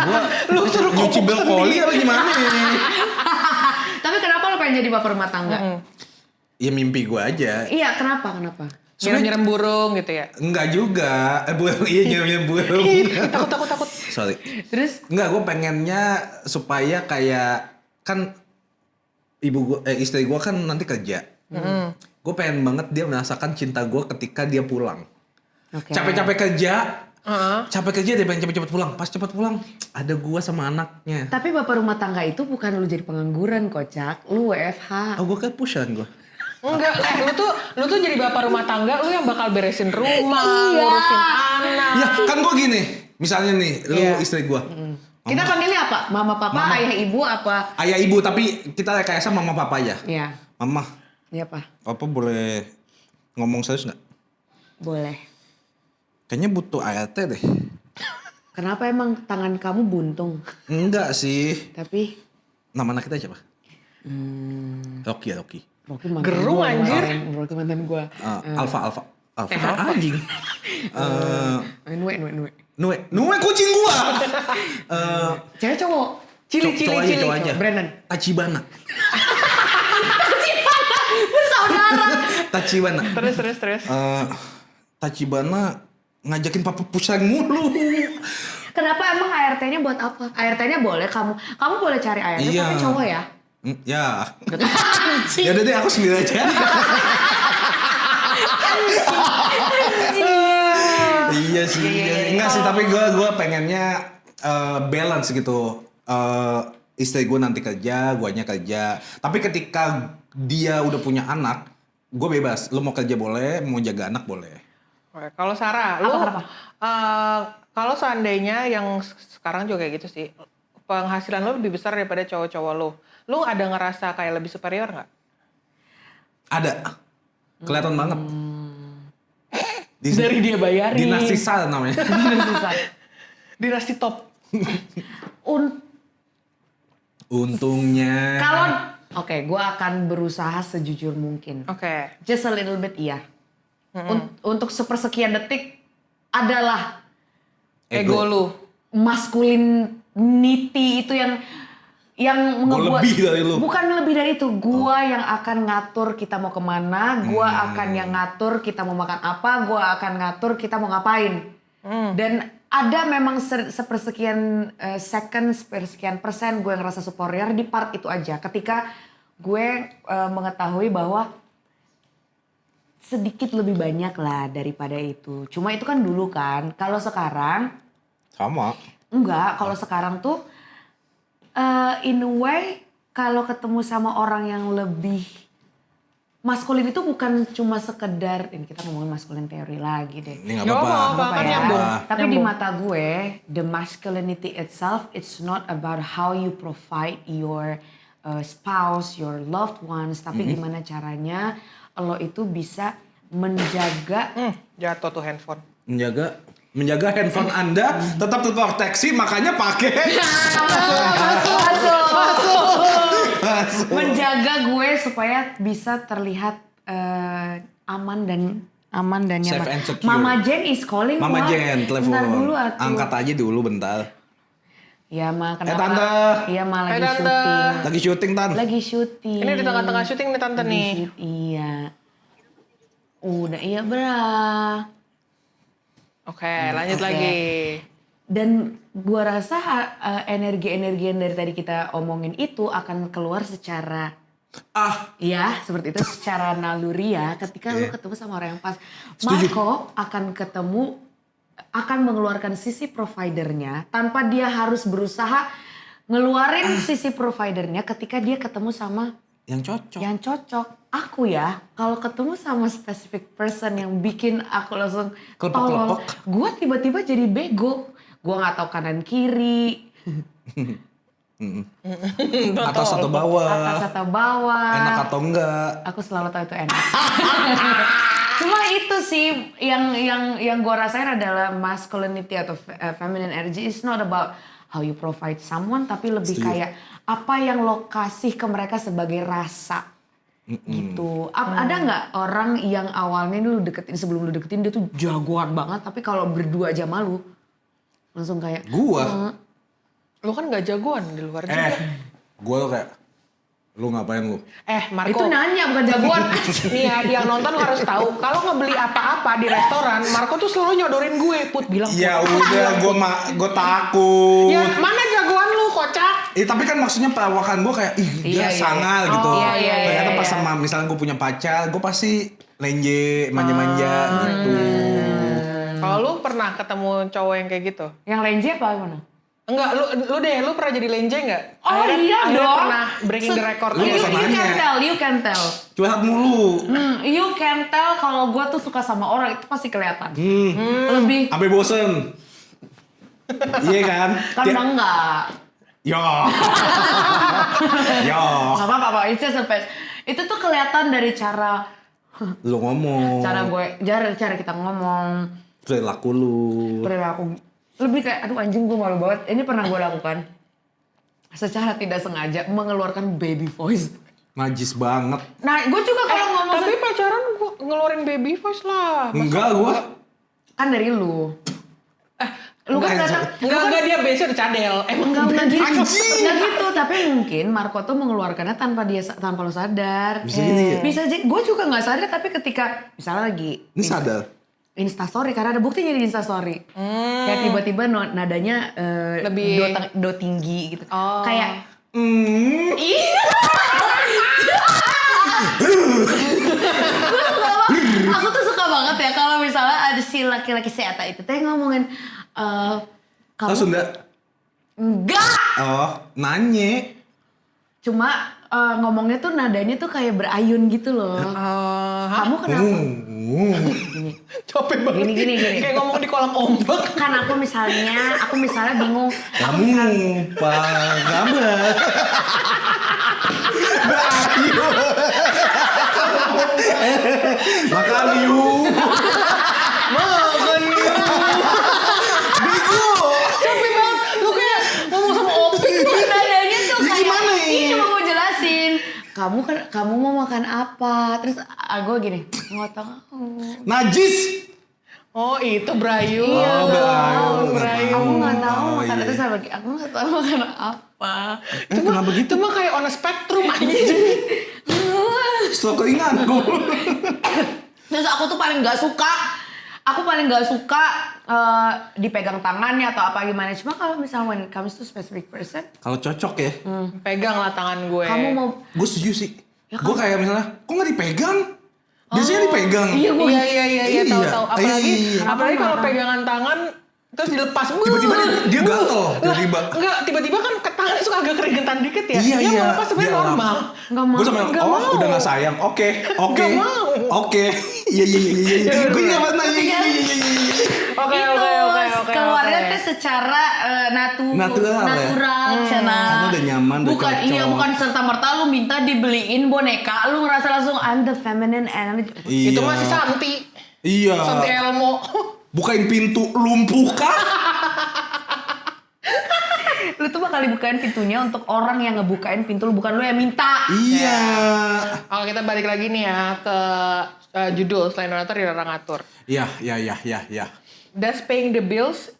Gua nyuci brokoli apa gimana nih? Tapi kenapa lo pengen jadi bapak rumah tangga? Ya mimpi gua aja. Iya, kenapa? Nyiram-nyiram burung gitu ya. Enggak juga. Burung, iya nyiram burung. Takut. Sorry. Terus? Enggak, gue pengennya supaya kayak kan istri gue kan nanti kerja. Gue pengen banget dia merasakan cinta gue ketika dia pulang. Oke. Capek-capek kerja, dia pengen cepet-cepet pulang. Pas cepet pulang, ada gue sama anaknya. Tapi bapak rumah tangga itu bukan lu jadi pengangguran, Kocak. Lu WFH. Oh, gue kan pushan gue. Enggak, lu tuh jadi bapak rumah tangga, lu yang bakal beresin rumah, Iya. ngurusin anak. Ya kan gue gini, misalnya nih, lu Iya. istri gue. Kita panggilnya apa? Mama, papa, ayah, ibu, apa? Ayah ibu, tapi kita rekayasa mama papa aja. Iya. Mama, Iya, apa? papa boleh ngomong serius nggak? Boleh. Kayaknya butuh ART deh. Kenapa emang tangan kamu buntung? Enggak sih. Tapi Nama anak kita siapa? Rocky. Rocky mantan Gerung, gua, anjir. Rocky mantan gua. Alfa. Alfa. Anjing. Nue Kucing gua. cewek cowok. Cili. Cowok aja. Brandon. Tachibana. Bersaudara. Tachibana. Terus. Tachibana ngajakin papa pusing mulu. Kenapa emang ART-nya buat apa? ART-nya boleh kamu boleh cari ART Iya. tapi cowok ya. Ya. Ya udah deh aku sendiri aja. Iya sih. Enggak sih, tapi gue pengennya balance gitu. Istri gue nanti kerja, guanya kerja. Tapi ketika dia udah punya anak, gue bebas. Lo mau kerja boleh, mau jaga anak boleh. Oke, kalau Sarah, lu Kenapa? kalau seandainya yang sekarang juga kayak gitu sih, penghasilan lu lebih besar daripada cowok-cowok lu ada ngerasa kayak lebih superior nggak? Ada. Kelihatan banget. Dari dia bayarin. Dinasti Sal namanya. Dinasti top. Untungnya. Kalau gue akan berusaha sejujur mungkin. Oke. Just a little bit iya. Untuk sepersekian detik adalah Ego lu. masculinity itu yang Gua lebih dari lu. Bukan lebih dari itu, gua yang akan ngatur kita mau kemana, gua akan yang ngatur kita mau makan apa, gua akan ngatur kita mau ngapain. Dan ada memang sepersekian second, sepersekian persen gue ngerasa superior di part itu aja. Ketika gue mengetahui bahwa sedikit lebih banyak lah daripada itu. Cuma itu kan dulu kan. Kalau sekarang Sama. enggak. Kalau sekarang tuh in a way kalau ketemu sama orang yang lebih maskulin itu bukan cuma sekedar, ini kita ngomongin maskulin teori lagi deh. Ini nggak Nggak apa-apa. apa-apa, kan nyambung. Tapi di Nyambung. mata gue, the masculinity itself, it's not about how you provide your spouse, your loved ones, tapi gimana caranya lo itu bisa menjaga. Jatuh tuh handphone. Menjaga handphone Anda tetap terproteksi, makanya pakai. Menjaga gue supaya bisa terlihat aman dan nyaman. Safe and secure. Mama Jen is calling. Mama Wak. Jen, telepon. Bentar dulu atuh. Angkat aja dulu bentar. Iya Ma, kenapa? Tante. Iya Ma, lagi Tante. syuting. Lagi syuting, Tan. Lagi syuting. Ini di tengah-tengah syuting nih tante nih. Iya. Udah iya bra. Oke, lanjut Oke. lagi. Dan gua rasa energi-energi yang dari tadi kita omongin itu akan keluar secara ya seperti itu secara naluri ya ketika lu ketemu sama orang yang pas. Setuju. Marco akan mengeluarkan sisi providernya tanpa dia harus berusaha ngeluarin sisi providernya ketika dia ketemu sama Yang cocok. yang cocok. Aku ya, kalau ketemu sama specific person yang bikin aku langsung tolol, Kelepek-kelepek. gue tiba-tiba jadi bego. Gue nggak tahu kanan kiri, Atas atau bawah. atas atau bawah. Enak atau enggak. Aku selalu tahu itu enak. Cuma itu sih yang gue rasain adalah masculinity atau feminine energy is not about how you provide someone, tapi lebih Setuju. kayak apa yang lo kasih ke mereka sebagai rasa. Gitu. Ada nggak orang yang awalnya lu deketin, sebelum lu deketin dia tuh jagoan banget, tapi kalau berdua aja malu langsung kayak Gua. Lu kan gak jagoan di luar juga. Gua tuh kayak, lu ngapain lu? Marco. itu nanya bukan jagoan. Nih ya, yang nonton harus tahu kalau ngebeli apa-apa di restoran, Marco tuh selalu nyodorin gue, Put bilang. Ya Put, udah, gua takut. Ya mana jagoan lu, kocak? Tapi kan maksudnya perawakan gue kayak, ih dia Iya, sangar iya. gitu. Oh, iya, Ternyata iya, pas iya. sama misalnya gue punya pacar, gue pasti lenje, manja-manja gitu. Kalau lu pernah ketemu cowok yang kayak gitu? Yang lenje apa gimana? Enggak, lu pernah jadi lenje enggak? Oh iya akhirnya dong. pernah breaking the record. Lu You, nggak usah you can nanya. tell, you can tell. Curhat mulu. You can tell kalau gue tuh suka sama orang itu pasti kelihatan. Lebih Sampai bosen. Iya kan? karena enggak. Yo. Yo. Gak apa-apa, Pak. It's just a face. Itu tuh kelihatan dari cara Lu ngomong. cara kita ngomong, Perilaku lu. perilaku. Lebih kayak aduh anjing gue malu banget. Ini pernah gue lakukan. Secara tidak sengaja mengeluarkan baby voice. Najis banget. Nah, gue juga kalau ngomong Tapi pacaran gua ngeluarin baby voice lah. Enggak gua. kan dari lu. Lu kan datang Enggak dia biasa udah cadel. Emang Enggak gitu. Anjing. Enggak gitu, tapi mungkin Marco tuh mengeluarkannya tanpa lo sadar. Bisa gitu ya? Bisa aja. Gue juga nggak sadar, tapi ketika misalnya lagi Ini sadar. Instastory, karena ada buktinya di Instastory. Kayak tiba-tiba nadanya Lebih- do tinggi gitu. Oh. Kayak Hmm. iya. Aku tuh suka banget ya kalau misalnya ada si laki-laki seata itu teh ngomongin Tahu kamu Sunda? enggak. Oh, nanya. Cuma ngomongnya tuh nadanya tuh kayak berayun gitu loh. Kamu kenapa? Gini. Capek banget. Gini. Kayak ngomong di kolam ombak. Kan aku misalnya bingung. Kamu apa kabar? Ayo. Makan yuk. Makan yuk. Bego. Capek banget. Lu kayak ngomong sama Opi. Nadanya tuh Ya kayak gimana ya? ini mau jelasin. Kamu mau makan apa? Terus gue gini, nggak tahu. Najis. Oh itu Brayu. Iya, Brayu. Aku nggak tahu Oh, makan iya. itu sama aku nggak tahu makan apa. Kenapa gitu? Itu mah kayak on a spectrum anjing. Setelah keingat gue. Terus aku tuh paling nggak suka. Aku paling nggak suka dipegang tangannya atau apa gimana. Cuma kalau misalnya when it comes to specific person, Kalau cocok ya, Pegang lah tangan gue. kamu mau gue setuju sih. Ya kan? Gue kayak misalnya, kok nggak dipegang? Biasanya dipegang. Iya, gua- Iya tahu. Apalagi Iya. apalagi kalau pegangan tangan terus dilepas. Tiba-tiba dia gatel. Tiba-tiba. Enggak, tiba-tiba kan ke tangan suka agak keringetan dikit ya. Iya, Dia iya. melepas sebenarnya Dia normal. nggak mau. Gue sama Nggak mau. udah gak sayang. Oke. Nggak mau. Oke. Iya. Gue gak pernah. Iya. Oke, itu oke. keluarnya tuh secara Natural ya? Cina. Karena udah nyaman, udah Bukan cocok. iya, bukan serta merta lu minta dibeliin boneka, lu ngerasa langsung I'm the feminine energy. Iya. Itu masih Santi. Iya. Santi Elmo. Bukain pintu lumpuh kah? Lu tuh bakal dibukain pintunya untuk orang yang ngebukain pintu lu, bukan lu yang minta. Iya. Oke, kita balik lagi nih ya ke judul selain donatur dilarang ngatur. Iya. Does paying the bills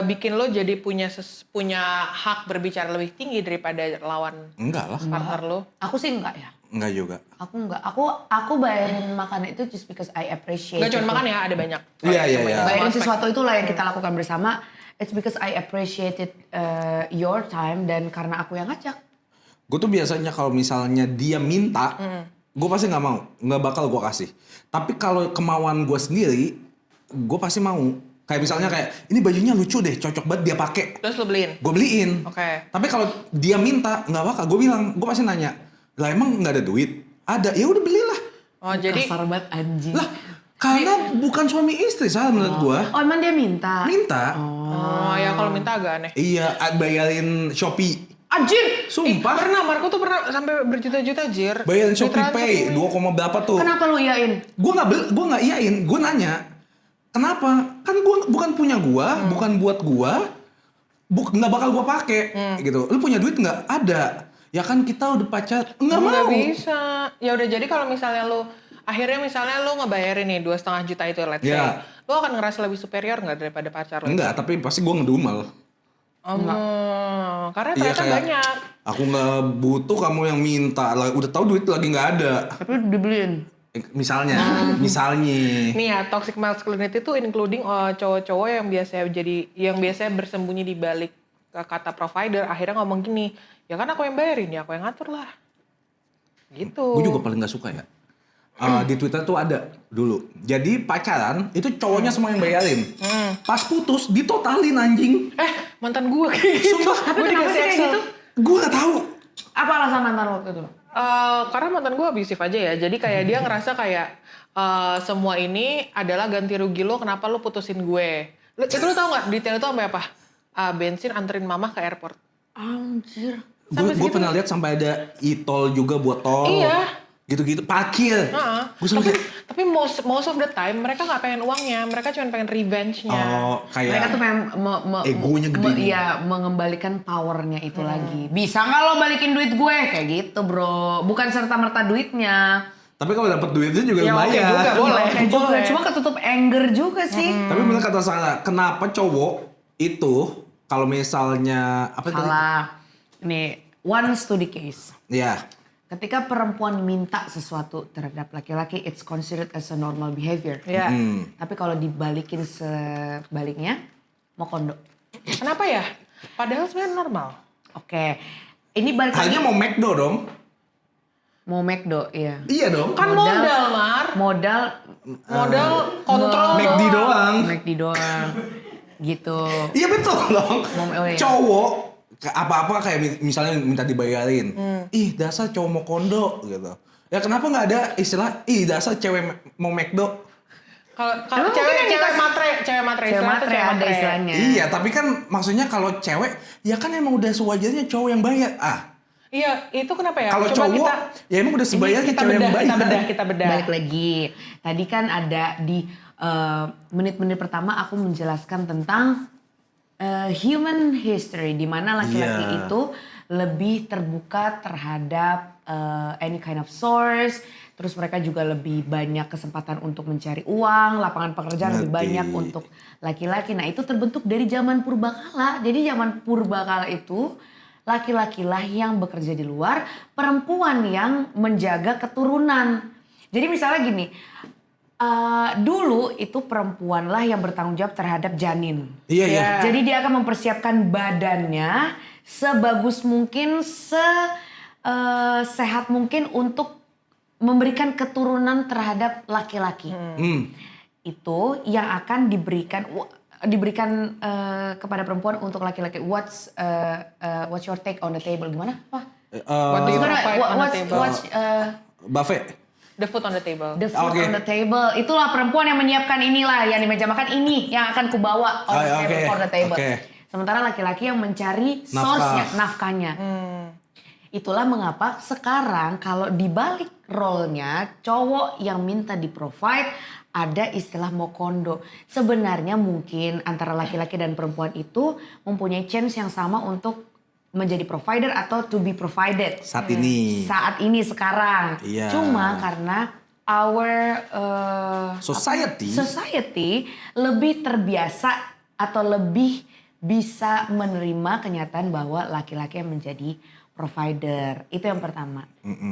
bikin lo jadi punya hak berbicara lebih tinggi daripada lawan Enggak lah. partner lo? Aku sih enggak ya. Enggak juga. Aku enggak. Aku bayarin makan itu just because I appreciate. Gak cuma it. makan ya, ada banyak. Iya. Bayarin sesuatu itulah yang kita lakukan bersama. It's because I appreciated your time dan karena aku yang ngajak. Gue tuh biasanya kalau misalnya dia minta, gue pasti nggak mau, nggak bakal gue kasih. Tapi kalau kemauan gue sendiri, gue pasti mau. Kayak misalnya kayak ini bajunya lucu deh, cocok banget dia pakai. Terus lo beliin? Gue beliin. Oke. Tapi kalau dia minta nggak bakal, gue bilang, gue pasti nanya, lah emang nggak ada duit? Ada, ya udah belilah. Oh jadi Kasar banget anjing. Lah karena bukan suami istri salah menurut gue. Oh emang dia minta? Minta. oh ya kalau minta agak aneh. Iya, bayarin Shopee. Anjir! Sumpah. Pernah, Marco tuh pernah sampai berjuta-juta, Jir. Bayarin Shopee Ditransfer Pay nih. 2, berapa tuh? Kenapa lu iyain? Gue nggak iyain, gue nanya kenapa? Kan gue bukan punya bukan buat gue, nggak bakal gue pakai gitu. Lu punya duit nggak? Ada. Ya kan kita udah pacar, nggak mau. Nggak bisa. Ya udah, jadi kalau misalnya lu akhirnya misalnya lu ngebayarin nih 2,5 juta itu, let's say, Ya. lu akan ngerasa lebih superior nggak daripada pacar lu? Enggak, tapi pasti gue ngedumel. Karena Iya, ternyata kayak, banyak. aku nggak butuh kamu yang minta, udah tahu duit lagi nggak ada. Tapi dibeliin. Misalnya. Nih ya, toxic masculinity itu including cowok-cowok yang biasanya bersembunyi di balik kata provider, akhirnya ngomong gini, ya kan aku yang bayarin, ya aku yang ngatur lah. Gitu. Gue juga paling nggak suka ya. Di Twitter tuh ada dulu. Jadi pacaran itu cowoknya semua yang bayarin. Pas putus ditotalin anjing. Mantan gue kayak gitu. Sumpah. Tapi Gua kenapa dikasih sih kayak Excel. gitu? Gue nggak tahu. Apa alasan mantan waktu itu? Karena mantan gue abusif aja ya. Jadi kayak dia ngerasa kayak semua ini adalah ganti rugi lo, kenapa lo putusin gue. Itu lo tau gak detail itu sampai apa? Bensin anterin mama ke airport. Anjir. Sampai Gue segitu. pernah lihat sampai ada e-tol juga buat tol. Iya. Gitu-gitu, parkir. Gue selalu kayak, Tapi most of the time mereka nggak pengen uangnya, mereka cuma pengen revenge-nya. Mereka tuh pengen egonya gede nih. iya, mengembalikan powernya itu lagi. Bisa nggak lo balikin duit gue? Kayak gitu bro. Bukan serta-merta duitnya. tapi kalau dapat duitnya juga Ya, oke lumayan. juga, boleh. Kayak juga. Cuma ketutup anger juga sih. Tapi bener kata Sarah, kenapa cowok itu kalau misalnya apa tadi? Salah. Nih, one studi case. Ya. Ketika perempuan minta sesuatu terhadap laki-laki, it's considered as a normal behavior. Ya. Tapi kalau dibalikin sebaliknya, mau kondo. Kenapa ya? Padahal sebenarnya normal. Oke. Ini balik lagi Hanya mau McDo dong. mau McDo, iya. Iya dong. Kan modal, Mar. Modal Kontrol McD doang. McD doang. Gitu. Iya betul dong. Oh, iya. Cowok apa-apa kayak misalnya minta dibayarin. Ih dasar cowok mau kondo gitu. Ya kenapa nggak ada istilah ih dasar cewek mau McDo? Kalau Emang mungkin yang cewek dikasih- matre, Cewek matre ada istilahnya. Iya tapi kan maksudnya kalau cewek ya kan emang udah sewajarnya cowok yang bayar. Iya, itu kenapa ya? Kalau Coba cowok ya emang udah sebayarnya kita cewek yang bayar. kita bedah. Balik lagi. Tadi kan ada di menit-menit pertama aku menjelaskan tentang human history di mana laki-laki Iya. itu lebih terbuka terhadap any kind of source. Terus mereka juga lebih banyak kesempatan untuk mencari uang, lapangan pekerjaan lebih Ngerti. banyak untuk laki-laki. Nah itu terbentuk dari zaman purbakala. Jadi zaman purbakala itu laki-laki lah yang bekerja di luar, perempuan yang menjaga keturunan. Jadi misalnya gini, dulu itu perempuan lah yang bertanggung jawab terhadap janin. Iya iya. Jadi dia akan mempersiapkan badannya sebagus mungkin, sehat mungkin untuk memberikan keturunan terhadap laki-laki. Itu yang akan diberikan kepada perempuan untuk laki-laki. What's your take on the table? Gimana? Wah. What do you Gimana? provide on the table? Buffet. The food on the table. The food Oke. on the table. Itulah perempuan yang menyiapkan inilah, yang di meja makan ini yang akan kubawa on the table, Oke, for the table. oke. Sementara laki-laki yang mencari Nafkah. source-nya, nafkahnya. Itulah mengapa sekarang kalau dibalik role-nya cowok yang minta di-provide, ada istilah mokondo. Sebenarnya mungkin antara laki-laki dan perempuan itu mempunyai chance yang sama untuk menjadi provider atau to be provided. Saat ini. Saat ini sekarang. Iya. Cuma karena our society lebih terbiasa atau lebih bisa menerima kenyataan bahwa laki-laki yang menjadi provider. Itu yang pertama.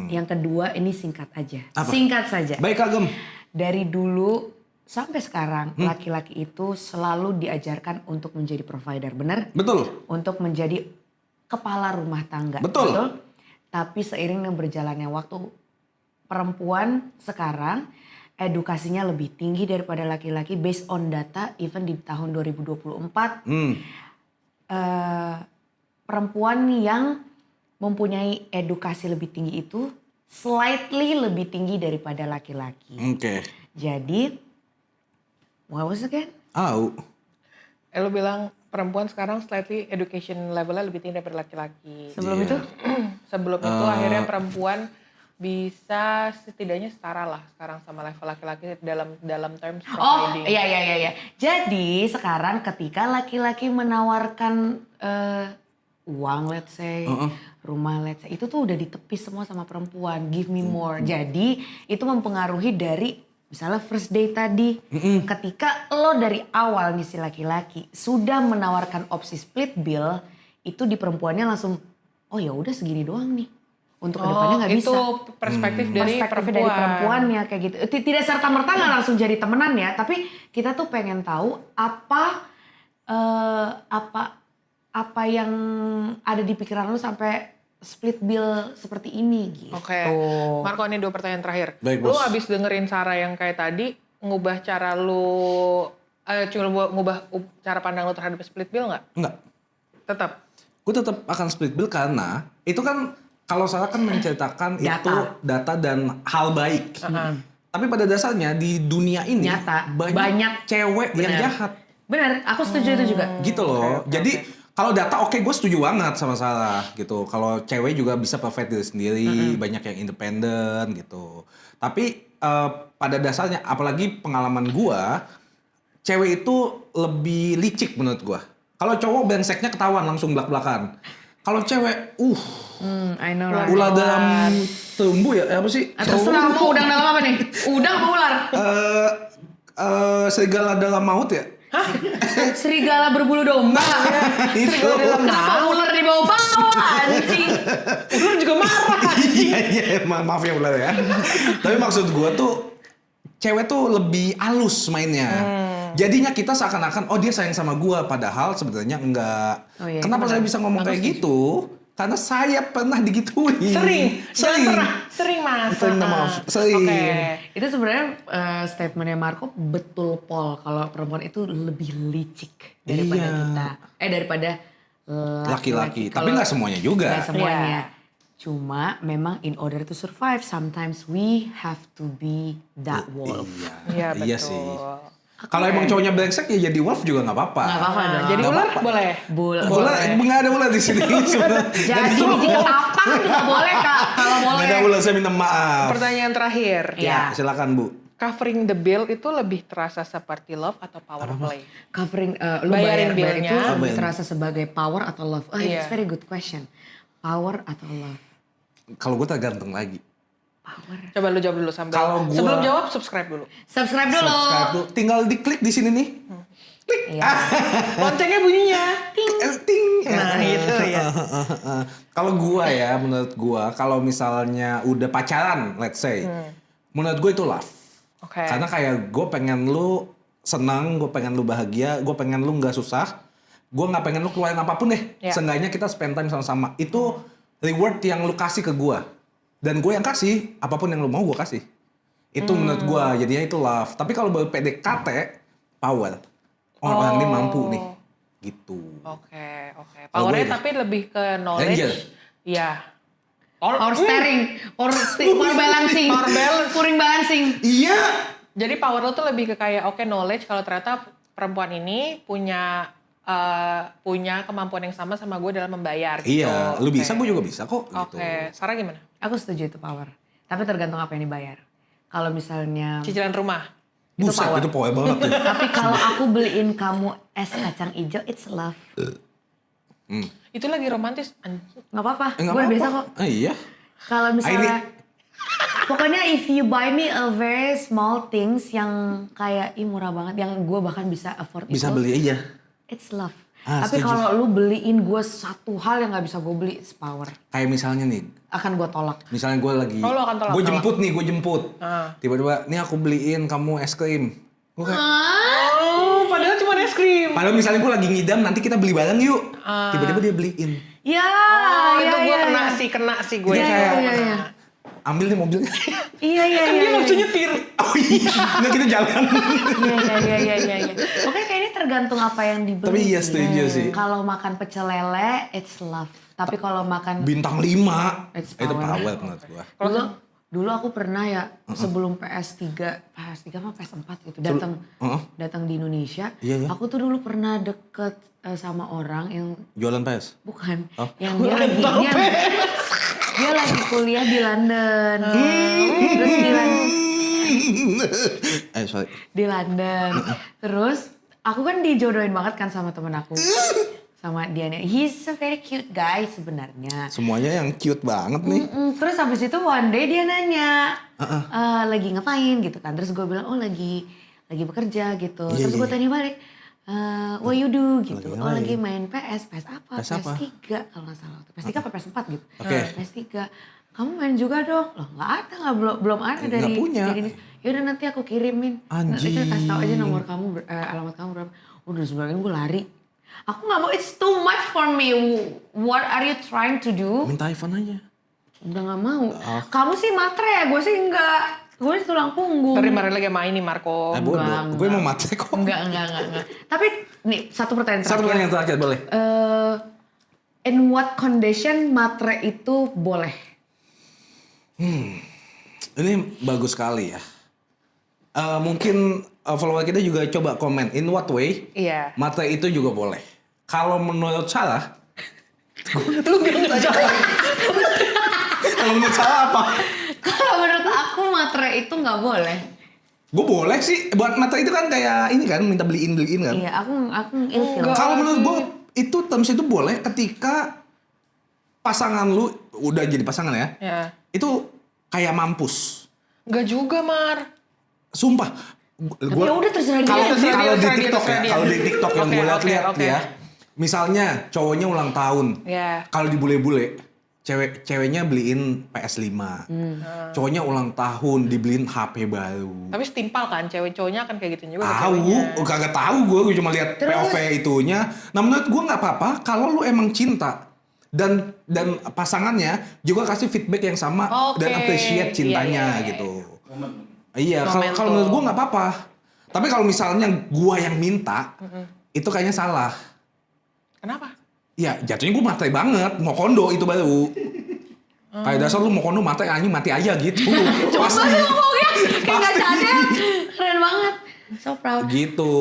Yang kedua ini singkat aja. Apa? Singkat saja. Baik Kagem. Dari dulu sampai sekarang laki-laki itu selalu diajarkan untuk menjadi provider. Benar? Betul. Untuk menjadi kepala rumah tangga. Betul. Tapi seiring dengan berjalannya waktu, perempuan sekarang edukasinya lebih tinggi daripada laki-laki based on data even di tahun 2024. Perempuan yang mempunyai edukasi lebih tinggi itu slightly lebih tinggi daripada laki-laki. Oke. Jadi, what was again? Au. Lu bilang perempuan sekarang slightly education levelnya lebih tinggi daripada laki-laki. Sebelum Iya. itu, Sebelum itu akhirnya perempuan bisa setidaknya setara lah sekarang sama level laki-laki dalam terms oh providing. iya. Jadi sekarang ketika laki-laki menawarkan uang, let's say, rumah, let's say, itu tuh udah ditepis semua sama perempuan. Give me more. Jadi itu mempengaruhi dari misalnya first date tadi. Ketika lo dari awal nih si laki-laki sudah menawarkan opsi split bill, itu di perempuannya langsung, oh ya udah segini doang nih. Untuk kedepannya nggak bisa. Itu perspektif dari perempuannya kayak gitu. Tidak serta merta nggak langsung jadi temenan ya, tapi kita tuh pengen tahu apa yang ada di pikiran lu sampai split bill seperti ini gitu. Oke. Marco, ini 2 pertanyaan terakhir. Baik, Lu Bos. abis dengerin Sarah yang kayak tadi, ngubah cara lu ngubah cara pandang lu terhadap split bill nggak? Enggak. Tetap. Gue tetap akan split bill karena itu kan kalau salah kan menceritakan itu data dan hal baik. Tapi pada dasarnya di dunia ini Nyata, banyak banyak. cewek yang Bener. jahat. Bener, aku setuju itu juga. Gitu loh. Jadi kalau data oke, gue setuju banget sama Sarah gitu. Kalau cewek juga bisa provide diri sendiri, banyak yang independen gitu. Tapi pada dasarnya apalagi pengalaman gue, cewek itu lebih licik menurut gue. Kalau cowok brengseknya ketahuan langsung belak-belakan. Kalau cewek, I know right. ular dalam terumbu ya, apa sih? Terserah mau udang dalam apa nih? Udang apa ular? Serigala dalam maut ya? Serigala berbulu domba. Itu. Kenapa ular di bawah-bawah anjing? Ular juga marah. Iya, maaf ya ular ya. Tapi maksud gue tuh, cewek tuh lebih halus mainnya. Jadinya kita seakan-akan, oh dia sayang sama gue, padahal sebenarnya enggak. Oh iya, Kenapa saya bisa ngomong kayak gitu? Karena saya pernah digituin. Sering. Sering. Sering mas. Sering. Oke. Itu sebenarnya statementnya Marco betul Paul. Kalau perempuan itu lebih licik daripada Iya. kita. Daripada Laki-laki. Tapi Kalau- nggak semuanya juga. Nggak semuanya. Iya. Cuma memang in order to survive, sometimes we have to be that wolf. Iya betul. Iya sih. Kalau emang cowoknya brengsek ya jadi wolf juga nggak apa-apa. Nggak apa-apa dong. Jadi Nggak ular apa-apa. boleh. Ular, nggak ada ular di sini. Jadi biji ketapang juga boleh kak. Kalau Nggak boleh. ada ular, saya minta maaf. Pertanyaan terakhir. Iya. Silakan Bu. Covering the bill itu lebih terasa seperti love atau power play? Covering, lu Bayarin bayar itu billnya. lebih terasa sebagai power atau love? Oh, Iya. it's very good question. Power atau love? Kalau gue tergantung lagi. Power. Coba lu jawab dulu sambil. Kalau gua- Sebelum jawab subscribe dulu. Subscribe dulu. Subscribe tuh, tinggal diklik di sini nih. Iya. Loncengnya bunyinya. Ting. Nah gitu ya. Kalau gua ya, menurut gua, kalau misalnya udah pacaran, let's say, menurut gue itu love. Oke. Karena kayak gue pengen lu senang, gue pengen lu bahagia, gue pengen lu nggak susah, gue nggak pengen lu keluarin apapun deh. Ya. Seenggaknya kita spend time sama-sama. Itu reward yang lu kasih ke gue. Dan gue yang kasih, apapun yang lu mau gue kasih. Itu menurut gue, jadinya itu love. Tapi kalau baru PDKT, power. Orang ini mampu nih. Gitu. Oke. Kalau Powernya gue tapi lebih ke knowledge. Ranger. Iya. Power steering, power balancing, Power balance. puring balancing. Iya. Jadi power lo tuh lebih ke kayak knowledge kalau ternyata perempuan ini punya kemampuan yang sama gue dalam membayar gitu. Iya, lu bisa, gue juga bisa kok. Oke, Gitu. Sarah gimana? Aku setuju itu power. Tapi tergantung apa yang dibayar. Kalau misalnya, Cicilan rumah. Itu Buset, power. itu power banget tuh. tapi kalau aku beliin kamu es kacang hijau, it's love. Itu lagi romantis. Nggak apa-apa, Nggak gue apa-apa. bisa kok. Iya. Kalau misalnya, pokoknya if you buy me a very small things yang kayak murah banget, yang gue bahkan bisa afford Bisa itu, beli aja. it's love. Ah, Tapi setuju. kalau lu beliin gue satu hal yang nggak bisa gue beli, it's power. Kayak misalnya nih, Akan gue tolak. misalnya gue lagi, Oh, lo akan tolak, gue tolak. jemput nih, gue jemput. Ah. Tiba-tiba, nih aku beliin kamu es krim. Gue kayak, Oh, padahal cuma es krim. padahal misalnya gue lagi ngidam, nanti kita beli bareng yuk. Tiba-tiba dia beliin. Ya, Itu gue ya, kena sih gue. Iya, kayak. iya, iya. Ambil nih mobilnya. Iya, iya, Kan iya. dia nggak bisa nyetir. Oh iya, nggak kita jalan. Iya. Oke, kayaknya tergantung apa yang dibeli. Tapi iya, sih. setuju sih. Kalau makan pecel lele, it's love. Tapi kalau makan Bintang 5. It's Itu power. power menurut gue. lu Dulu aku pernah ya sebelum PS3 apa PS4 gitu datang di Indonesia. Iya, iya. Aku tuh dulu pernah deket sama orang yang Jualan PS? bukan, Oh. yang dia lagi kuliah di London. Terus Sorry. di London. Terus aku kan dijodohin banget kan sama temen aku. Sama dia nih. He's a very cute guy sebenarnya. Semuanya yang cute banget nih. Terus habis itu one day dia nanya, lagi ngapain gitu kan. Terus gue bilang, oh lagi bekerja gitu. Iya, Terus gue iya. tanya balik, what you do gitu. Lagi Oh ngapain? lagi main PS apa? PS apa? PS3 kalau nggak salah. PS3 apa PS4 gitu. Oke. PS3. Kamu main juga dong? Loh nggak ada, belum ada Nggak dari punya. Yaudah nanti aku kirimin. Anjing. Nanti kasih tau aja nomor kamu, alamat kamu berapa. Udah sebenarnya gue lari. Aku nggak mau, it's too much for me. What are you trying to do? Minta iPhone aja. Udah gak mau. Kamu sih matre, gue sih enggak. Gue sih tulang punggung. Ntar dimarahin lagi sama ini Marco. Bodoh. enggak. Gue mau mati kok. Enggak. Tapi nih satu pertanyaan terakhir. Satu pertanyaan terakhir boleh? In what condition matre itu boleh? Ini bagus sekali ya. Mungkin follower kita juga coba komen. In what way? Iya. Matre itu juga boleh. Kalau menurut Sarah, Lu gak jawab. kalau menurut Sarah apa? Kalau menurut aku matre itu nggak boleh. Gue boleh sih. Buat matre itu kan kayak ini kan, minta beliin kan. Iya, aku ilfil. Kalau menurut gue itu terms itu boleh ketika pasangan lu udah jadi pasangan ya. Ya. Itu kayak mampus. Gak juga, Mar. Sumpah. Tapi ya udah terserah dia. Kalau Terserah dia, di terserah dia, TikTok terserah ya, dia. kalau di TikTok yang Oke, gue lihat oke. ya. Misalnya cowoknya ulang tahun. Ya. Kalau di bule-bule, ceweknya beliin PS5. Cowoknya ulang tahun dibeliin HP baru. Tapi setimpal kan, cewek cowoknya akan kayak gitu juga ke Tahu, ceweknya. kagak tahu gue cuma lihat POV itunya. Nah menurut gue nggak apa-apa kalau lu emang cinta dan pasangannya juga kasih feedback yang sama Oke. dan appreciate cintanya Iya. gitu. Iya, Momentum. kalau menurut gue nggak apa-apa. Tapi kalau misalnya gue yang minta, itu kayaknya salah. Kenapa? Ya jatuhnya gue matre banget, mau kondo itu baru. Kayak dasar lu mau kondo matre anjing mati aja gitu. Pasti. Ngomongnya kayak nggak Pasti. sadar. Keren banget. So proud. Gitu.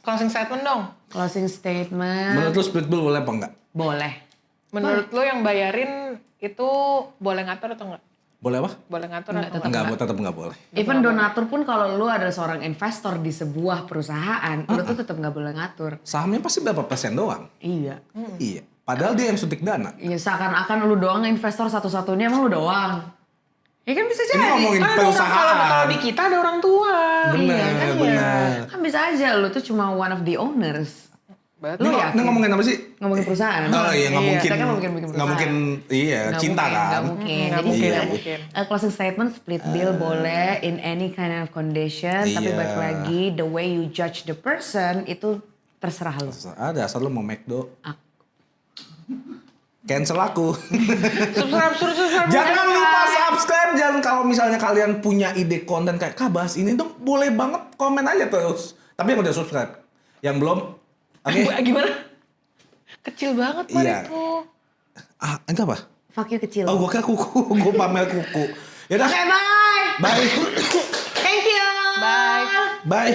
Closing statement dong. Closing statement. Menurut lu split bill boleh apa enggak? Boleh. Menurut lu yang bayarin itu boleh ngatur atau enggak? Boleh apa? Boleh ngatur Enggak, atau tetap enggak? Enggak, tetap enggak boleh. Even donatur pun kalau lu adalah seorang investor di sebuah perusahaan, lu tuh tetap nggak boleh ngatur. Sahamnya pasti berapa persen doang? Iya. Iya. Padahal dia yang suntik dana. Iya seakan-akan lu doang investor satu-satunya, emang lu doang. Ya kan bisa jadi. Ini ngomongin Kan ada orang, perusahaan. kalau di kita ada orang tua. Bener, Iya, kan bener. Kan bisa aja lu tuh cuma one of the owners. Betul. Lu Ini yakin? ngomongin apa sih? Ngomongin perusahaan. Oh iya, nggak Iya, mungkin. kita kan nggak mungkin bikin Nggak mungkin, iya, Nggak cinta mungkin, kan. nggak mungkin. Nggak Jadi mungkin, Iya. nggak mungkin. closing statement split bill boleh in any kind of condition. Tapi Iya. balik lagi the way you judge the person itu terserah lu. Ada, asal lu mau McDo. Ak- Cancel aku. Subscribe. Jangan lupa subscribe. Jangan kalau misalnya kalian punya ide konten kayak Kak bahas ini dong, boleh banget komen aja terus. Tapi yang udah subscribe. Yang belum, oke. Gimana? Kecil banget Mar Iya. itu. Enggak apa? Fuck you kecil. Oh, gue kira kuku. Gue pamer kuku. Yaudah, Oke, bye. bye. Thank you. Bye. Bye.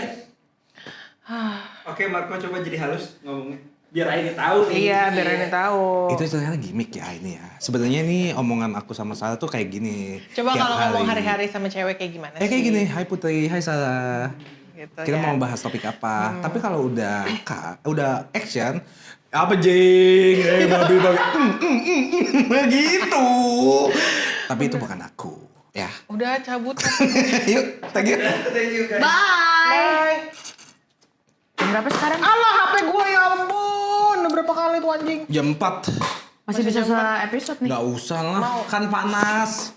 Oke, Marco coba jadi halus ngomongnya. Biar Aini tahu nih. Iya, biar ini tahu. Itu ternyata gimmick ya ini ya. Sebenarnya ini omongan aku sama Sarah tuh kayak gini. Coba tiap kalau ngomong hari-hari sama cewek kayak gimana sih? Kayak gini, hai Putri, hai Sarah. Gitu, Kita ya. mau bahas topik apa? Tapi kalau udah action, apa jeng, babi, begitu. Tapi itu bukan aku, ya. Udah cabut. Yuk, thank you. Thank you, guys. Bye. Bye. Jam berapa sekarang? Alah, HP gue ya ampun. Udah berapa kali tuh anjing? Jam 4. Masih bisa episode nih. Nggak usah lah, kan panas.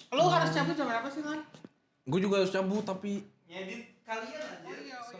Lu harus cabut jam berapa sih, Lan? Gue juga harus cabut tapi Ngedit kalian aja.